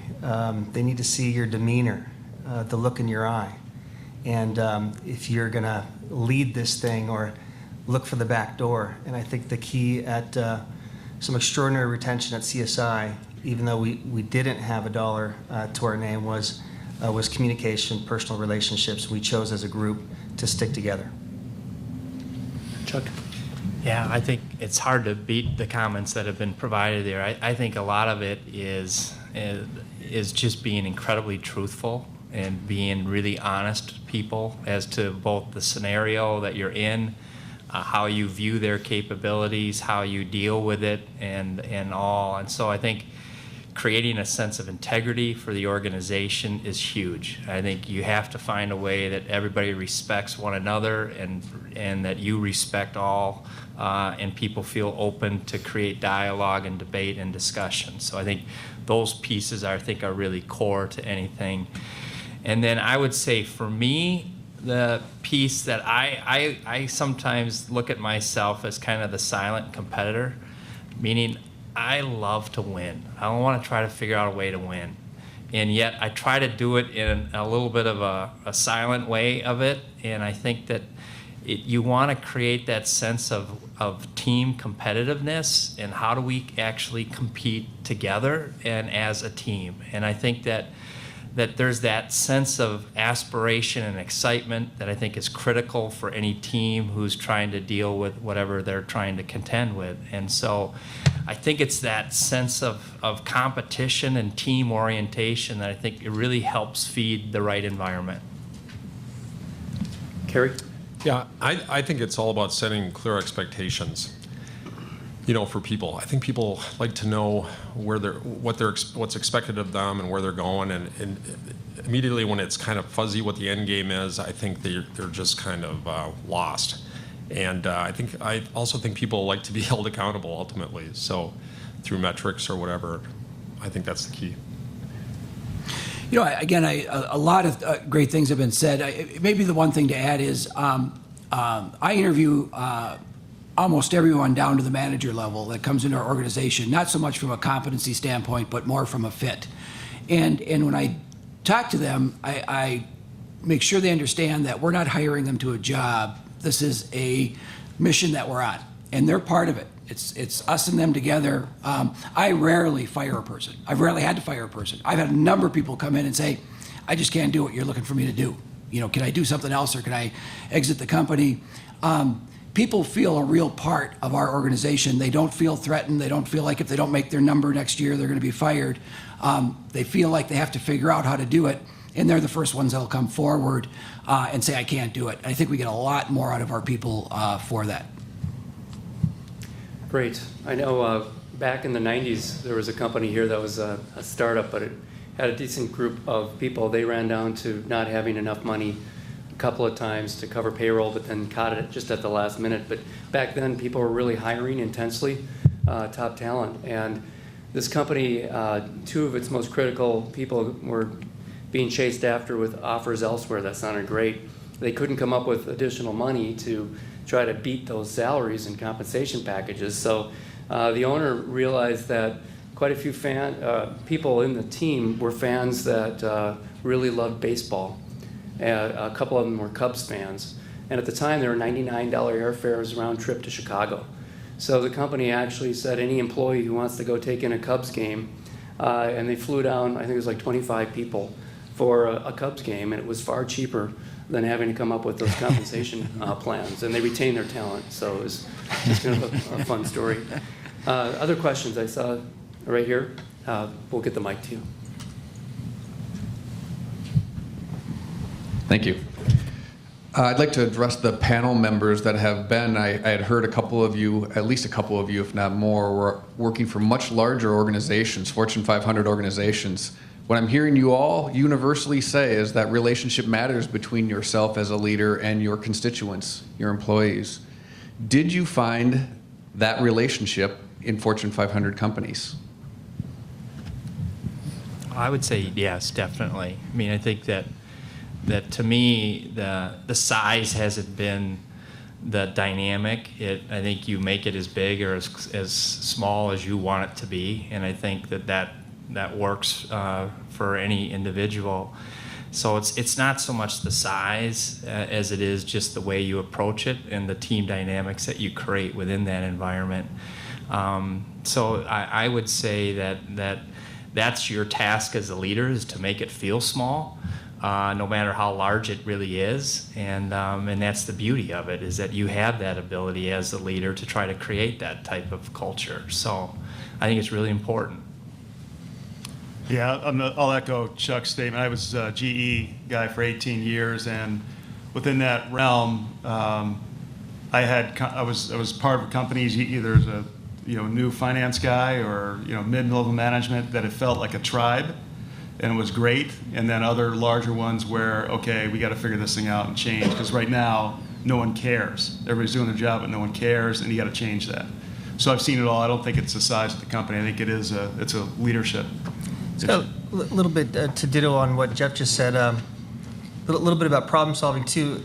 They need to see your demeanor, the look in your eye. And if you're going to lead this thing or look for the back door. And I think the key at some extraordinary retention at CSI, even though we didn't have a dollar to our name, was communication, personal relationships. We chose as a group to stick together. Chuck? Yeah, I think it's hard to beat the comments that have been provided there. I think a lot of it is just being incredibly truthful and being really honest people as to both the scenario that you're in, how you view their capabilities, how you deal with it, and all. And so I think creating a sense of integrity for the organization is huge. I think you have to find a way that everybody respects one another and that you respect all, and people feel open to create dialogue and debate and discussion. So I think those pieces are really core to anything. And then I would say for me, the piece that I sometimes look at myself as kind of the silent competitor, meaning I love to win. I don't want to try to figure out a way to win. And yet I try to do it in a little bit of a silent way of it. And I think that you want to create that sense of team competitiveness and how do we actually compete together and as a team. And I think that there's that sense of aspiration and excitement that I think is critical for any team who's trying to deal with whatever they're trying to contend with. And so I think it's that sense of competition and team orientation that I think it really helps feed the right environment. Kerry? Yeah, I think it's all about setting clear expectations. for people. I think people like to know what's expected of them and where they're going, and immediately when it's kind of fuzzy what the end game is, I think they're just kind of lost. And I also think people like to be held accountable ultimately. So through metrics or whatever, I think that's the key. Again, a lot of great things have been said. Maybe the one thing to add is I interview almost everyone down to the manager level that comes into our organization, not so much from a competency standpoint, but more from a fit. And when I talk to them, I make sure they understand that we're not hiring them to a job. This is a mission that we're on, and they're part of it. It's us and them together. I rarely fire a person. I've rarely had to fire a person. I've had a number of people come in and say, I just can't do what you're looking for me to do. Can I do something else, or can I exit the company? People feel a real part of our organization. They don't feel threatened. They don't feel like if they don't make their number next year, they're going to be fired. They feel like they have to figure out how to do it, and they're the first ones that'll come forward and say, I can't do it. I think we get a lot more out of our people for that. Great. I know back in the 90s, there was a company here that was a startup, but it had a decent group of people. They ran down to not having enough money a couple of times to cover payroll, but then caught it just at the last minute. But back then, people were really hiring intensely, top talent. And this company, two of its most critical people were being chased after with offers elsewhere that sounded great. They couldn't come up with additional money to try to beat those salaries and compensation packages. So the owner realized that quite a few people in the team were fans that really loved baseball. A couple of them were Cubs fans. And at the time, there were $99 airfares round trip to Chicago. So the company actually said any employee who wants to go take in a Cubs game, and they flew down, I think it was like 25 people for a Cubs game, and it was far cheaper than having to come up with those compensation plans. And they retained their talent, so it was just kind of a fun story. Other questions I saw right here? We'll get the mic to you. Thank you. I'd like to address the panel members that have been. I had heard a couple of you, at least a couple of you, if not more, were working for much larger organizations, Fortune 500 organizations. What I'm hearing you all universally say is that relationship matters between yourself as a leader and your constituents, your employees. Did you find that relationship in Fortune 500 companies? I would say yes, definitely. I mean, I think that to me, the size hasn't been the dynamic. I think you make it as big or as small as you want it to be, and I think that works for any individual. So it's not so much the size as it is just the way you approach it and the team dynamics that you create within that environment. So I would say that's your task as a leader, is to make it feel small, no matter how large it really is. And that's the beauty of it, is that you have that ability as a leader to try to create that type of culture. So I think it's really important. Yeah, I'll echo Chuck's statement. I was a GE guy for 18 years, and within that realm, I was part of companies either as a new finance guy or mid-level management that it felt like a tribe, and it was great. And then other larger ones where, okay, we got to figure this thing out and change, because right now no one cares. Everybody's doing their job, but no one cares, and you got to change that. So I've seen it all. I don't think it's the size of the company. I think it's a leadership. So a little bit to ditto on what Jeff just said. A little bit about problem solving too.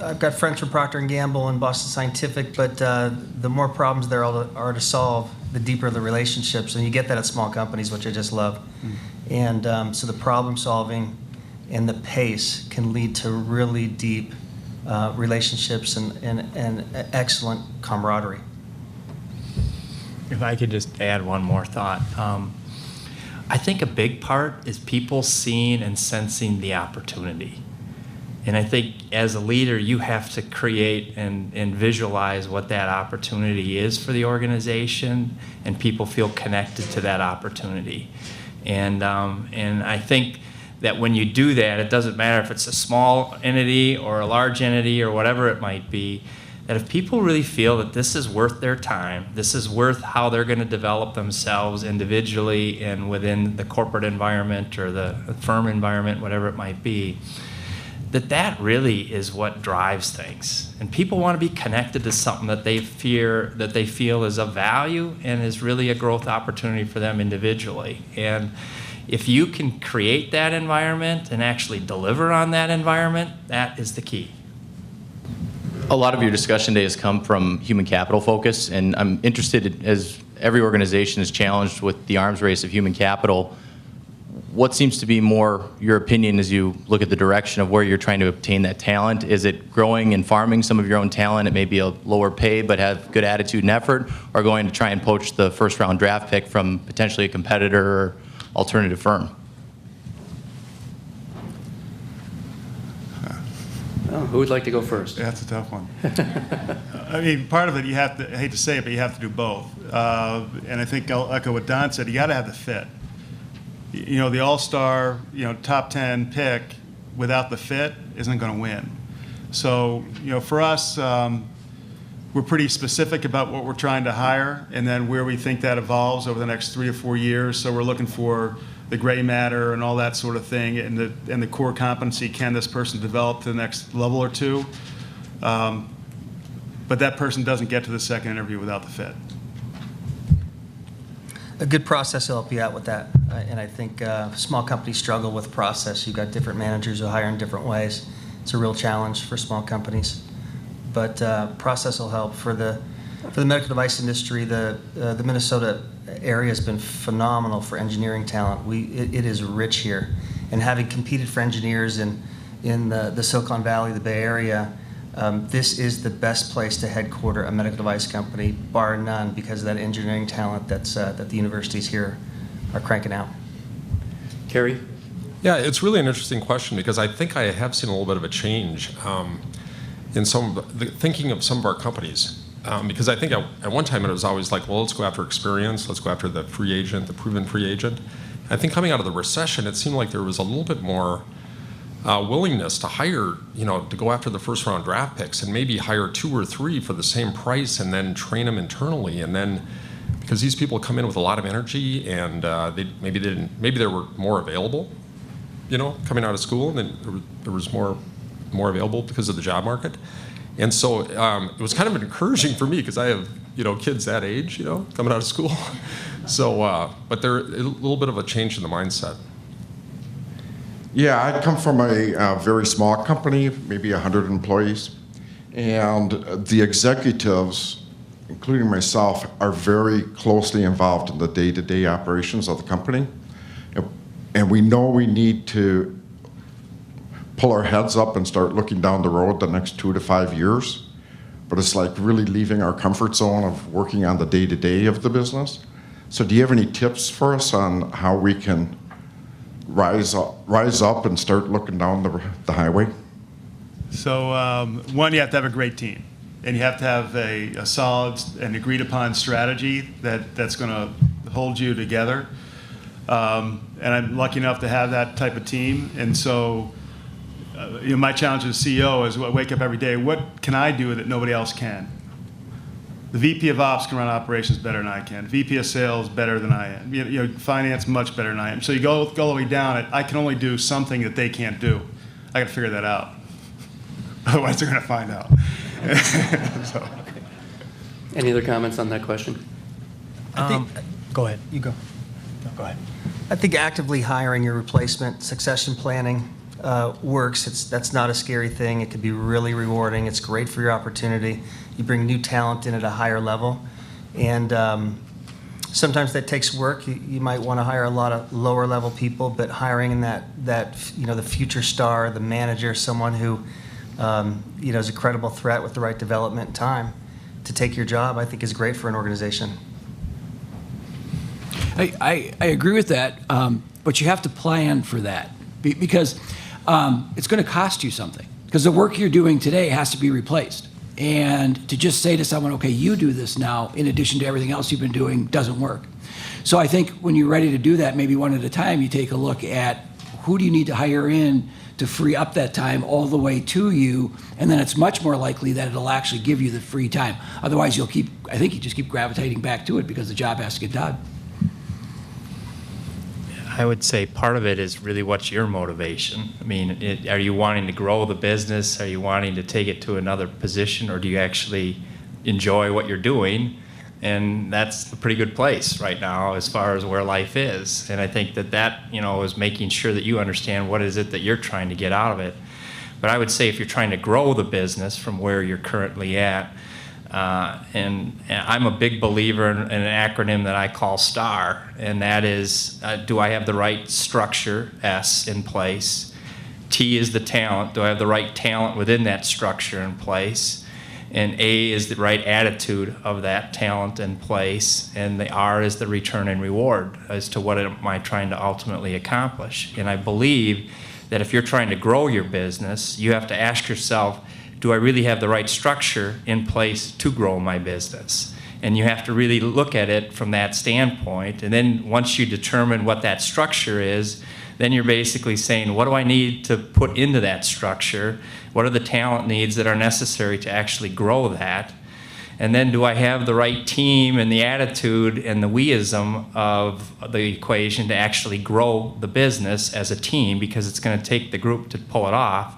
I've got friends from Procter & Gamble and Boston Scientific, but the more problems there are to solve, the deeper the relationships, and you get that at small companies, which I just love. And so the problem solving and the pace can lead to really deep relationships and excellent camaraderie. If I could just add one more thought. I think a big part is people seeing and sensing the opportunity. And I think as a leader, you have to create and visualize what that opportunity is for the organization, and people feel connected to that opportunity. And I think that when you do that, it doesn't matter if it's a small entity or a large entity or whatever it might be, that if people really feel that this is worth their time, this is worth how they're going to develop themselves individually and within the corporate environment or the firm environment, whatever it might be, that really is what drives things. And people want to be connected to something that they feel is of value and is really a growth opportunity for them individually. And if you can create that environment and actually deliver on that environment, that is the key. A lot of your discussion today has come from human capital focus, and I'm interested, as every organization is challenged with the arms race of human capital, what seems to be more your opinion as you look at the direction of where you're trying to obtain that talent? Is it growing and farming some of your own talent at maybe a lower pay but have good attitude and effort, or going to try and poach the first round draft pick from potentially a competitor or alternative firm? Oh, who would like to go first? That's a tough one. I mean, part of it, you have to, I hate to say it, but you have to do both. And I think I'll echo what Don said, you got to have the fit. You know, the all-star, top 10 pick without the fit isn't going to win. So, for us, we're pretty specific about what we're trying to hire and then where we think that evolves over the next 3 or 4 years. So we're looking for the gray matter and all that sort of thing, and the core competency, can this person develop to the next level or two? But that person doesn't get to the second interview without the fit. A good process will help you out with that. And I think small companies struggle with process. You've got different managers who hire in different ways. It's a real challenge for small companies. But process will help. For the medical device industry, the Minnesota area has been phenomenal for engineering talent. It is rich here. And having competed for engineers in the Silicon Valley, the Bay Area, this is the best place to headquarter a medical device company, bar none, because of that engineering talent that the universities here are cranking out. Kerry? Yeah, it's really an interesting question because I think I have seen a little bit of a change in some of the thinking of some of our companies. Because I think at one time it was always like, well, let's go after experience, let's go after the free agent, the proven free agent. I think coming out of the recession, it seemed like there was a little bit more willingness to hire, to go after the first round draft picks and maybe hire 2 or 3 for the same price and then train them internally. And then, because these people come in with a lot of energy and maybe they were more available, coming out of school, and then there was more available because of the job market. And so it was kind of encouraging for me because I have, kids that age, coming out of school. So, but there a little bit of a change in the mindset. Yeah, I come from a very small company, maybe 100 employees, and the executives, including myself, are very closely involved in the day-to-day operations of the company. And we know we need to pull our heads up and start looking down the road the next 2 to 5 years. But it's like really leaving our comfort zone of working on the day-to-day of the business. So do you have any tips for us on how we can rise up and start looking down the highway? So one, you have to have a great team. And you have to have a solid and agreed upon strategy that's going to hold you together. And I'm lucky enough to have that type of team. And so my challenge as CEO is I wake up every day, what can I do that nobody else can? The VP of Ops can run operations better than I can. VP of Sales better than I am. Finance much better than I am. So you go all the way down. I can only do something that they can't do. I got to figure that out. Otherwise, they're going to find out. So. Any other comments on that question? Go ahead. You go. No, go ahead. I think actively hiring your replacement, succession planning works. That's not a scary thing. It can be really rewarding. It's great for your opportunity. You bring new talent in at a higher level. And sometimes that takes work. You might want to hire a lot of lower level people, but hiring in that the future star, the manager, someone who is a credible threat with the right development and time to take your job, I think is great for an organization. I agree with that, but you have to plan for that because it's going to cost you something. Because the work you're doing today has to be replaced. And to just say to someone, okay, you do this now, in addition to everything else you've been doing, doesn't work. So I think when you're ready to do that, maybe one at a time, you take a look at who do you need to hire in to free up that time all the way to you, and then it's much more likely that it'll actually give you the free time. Otherwise, I think you just keep gravitating back to it because the job has to get done. I would say part of it is really what's your motivation. I mean, are you wanting to grow the business? Are you wanting to take it to another position, or do you actually enjoy what you're doing? And that's a pretty good place right now as far as where life is. And I think that is making sure that you understand what is it that you're trying to get out of it. But I would say if you're trying to grow the business from where you're currently at, and I'm a big believer in an acronym that I call STAR, and that is, do I have the right structure, S, in place? T is the talent. Do I have the right talent within that structure in place? And A is the right attitude of that talent in place, and the R is the return and reward as to what am I trying to ultimately accomplish. And I believe that if you're trying to grow your business, you have to ask yourself, do I really have the right structure in place to grow my business? And you have to really look at it from that standpoint. And then once you determine what that structure is, then you're basically saying, what do I need to put into that structure? What are the talent needs that are necessary to actually grow that? And then do I have the right team and the attitude and the we-ism of the equation to actually grow the business as a team, because it's going to take the group to pull it off?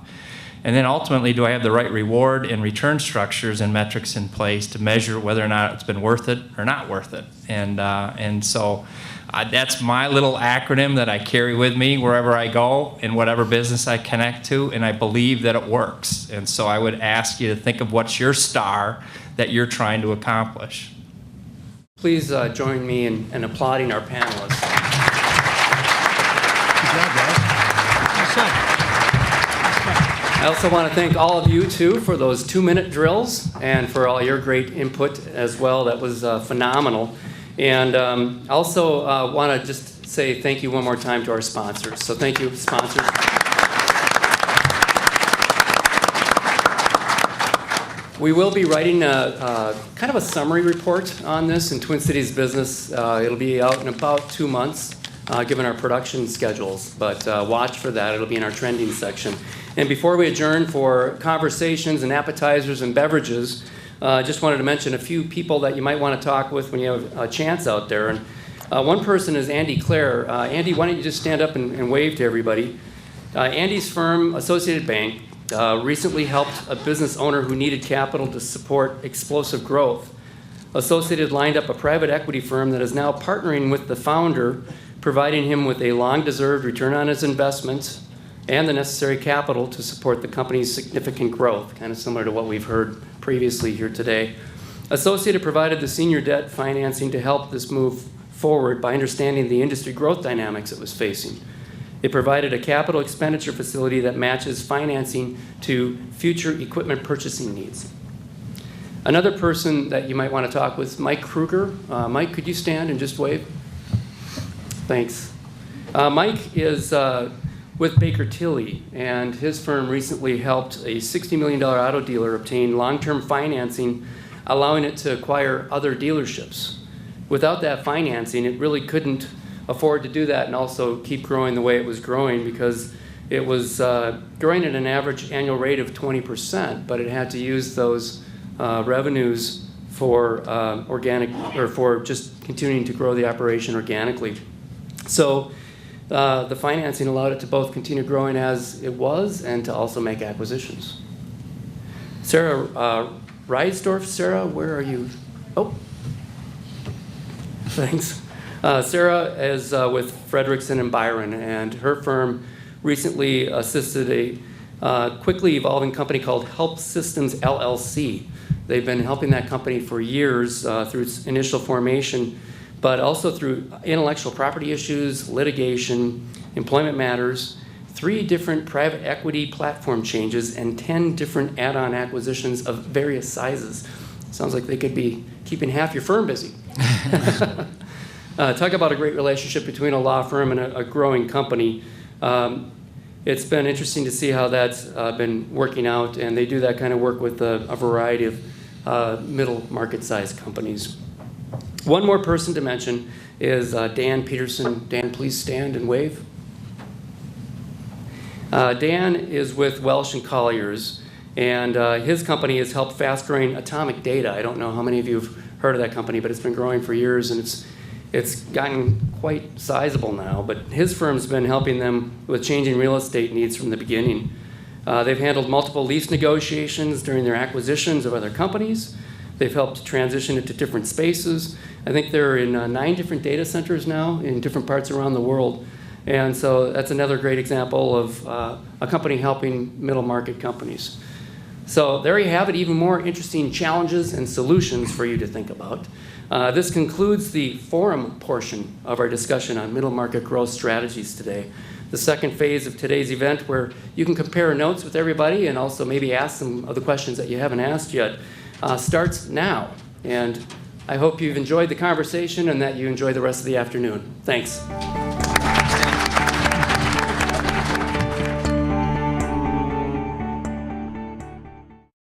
And then ultimately, do I have the right reward and return structures and metrics in place to measure whether or not it's been worth it or not worth it? And so that's my little acronym that I carry with me wherever I go in whatever business I connect to, and I believe that it works. And so I would ask you to think of what's your STAR that you're trying to accomplish. Please join me in applauding our panelists. I also want to thank all of you, too, for those 2-minute drills and for all your great input as well. That was phenomenal. And also want to just say thank you one more time to our sponsors. So thank you, sponsors. We will be writing kind of a summary report on this in Twin Cities Business. It'll be out in about 2 months, given our production schedules. But watch for that. It'll be in our trending section. And before we adjourn for conversations and appetizers and beverages, just wanted to mention a few people that you might want to talk with when you have a chance out there. And one person is Andy Clare. Andy, why don't you just stand up and wave to everybody? Andy's firm, Associated Bank, recently helped a business owner who needed capital to support explosive growth. Associated lined up a private equity firm that is now partnering with the founder, providing him with a long-deserved return on his investment and the necessary capital to support the company's significant growth, kind of similar to what we've heard previously here today. Associated provided the senior debt financing to help this move forward by understanding the industry growth dynamics it was facing. It provided a capital expenditure facility that matches financing to future equipment purchasing needs. Another person that you might want to talk with is Mike Kruger. Mike, could you stand and just wave? Thanks. Mike is with Baker Tilly, and his firm recently helped a $60 million auto dealer obtain long-term financing, allowing it to acquire other dealerships. Without that financing, it really couldn't afford to do that and also keep growing the way it was growing, because it was growing at an average annual rate of 20%, but it had to use those revenues for organic, or for just continuing to grow the operation organically. So the financing allowed it to both continue growing as it was and to also make acquisitions. Sarah Reisdorf, Sarah, where are you? Oh, thanks. Sarah is with Frederickson and Byron, and her firm recently assisted a quickly evolving company called Help Systems LLC. They've been helping that company for years through its initial formation, but also through intellectual property issues, litigation, employment matters, 3 different private equity platform changes, and 10 different add-on acquisitions of various sizes. Sounds like they could be keeping half your firm busy. Talk about a great relationship between a law firm and a growing company. It's been interesting to see how that's been working out, and they do that kind of work with a variety of middle market size companies. One more person to mention is Dan Peterson. Dan, please stand and wave. Dan is with Welsh and Colliers, and his company has helped fast-growing Atomic Data. I don't know how many of you have heard of that company, but it's been growing for years, and it's gotten quite sizable now. But his firm's been helping them with changing real estate needs from the beginning. They've handled multiple lease negotiations during their acquisitions of other companies. They've helped transition it to different spaces. I think they're in 9 different data centers now in different parts around the world. And so that's another great example of a company helping middle market companies. So there you have it, even more interesting challenges and solutions for you to think about. This concludes the forum portion of our discussion on middle market growth strategies today. The second phase of today's event, where you can compare notes with everybody and also maybe ask some of the questions that you haven't asked yet, starts now. And I hope you've enjoyed the conversation and that you enjoy the rest of the afternoon. Thanks.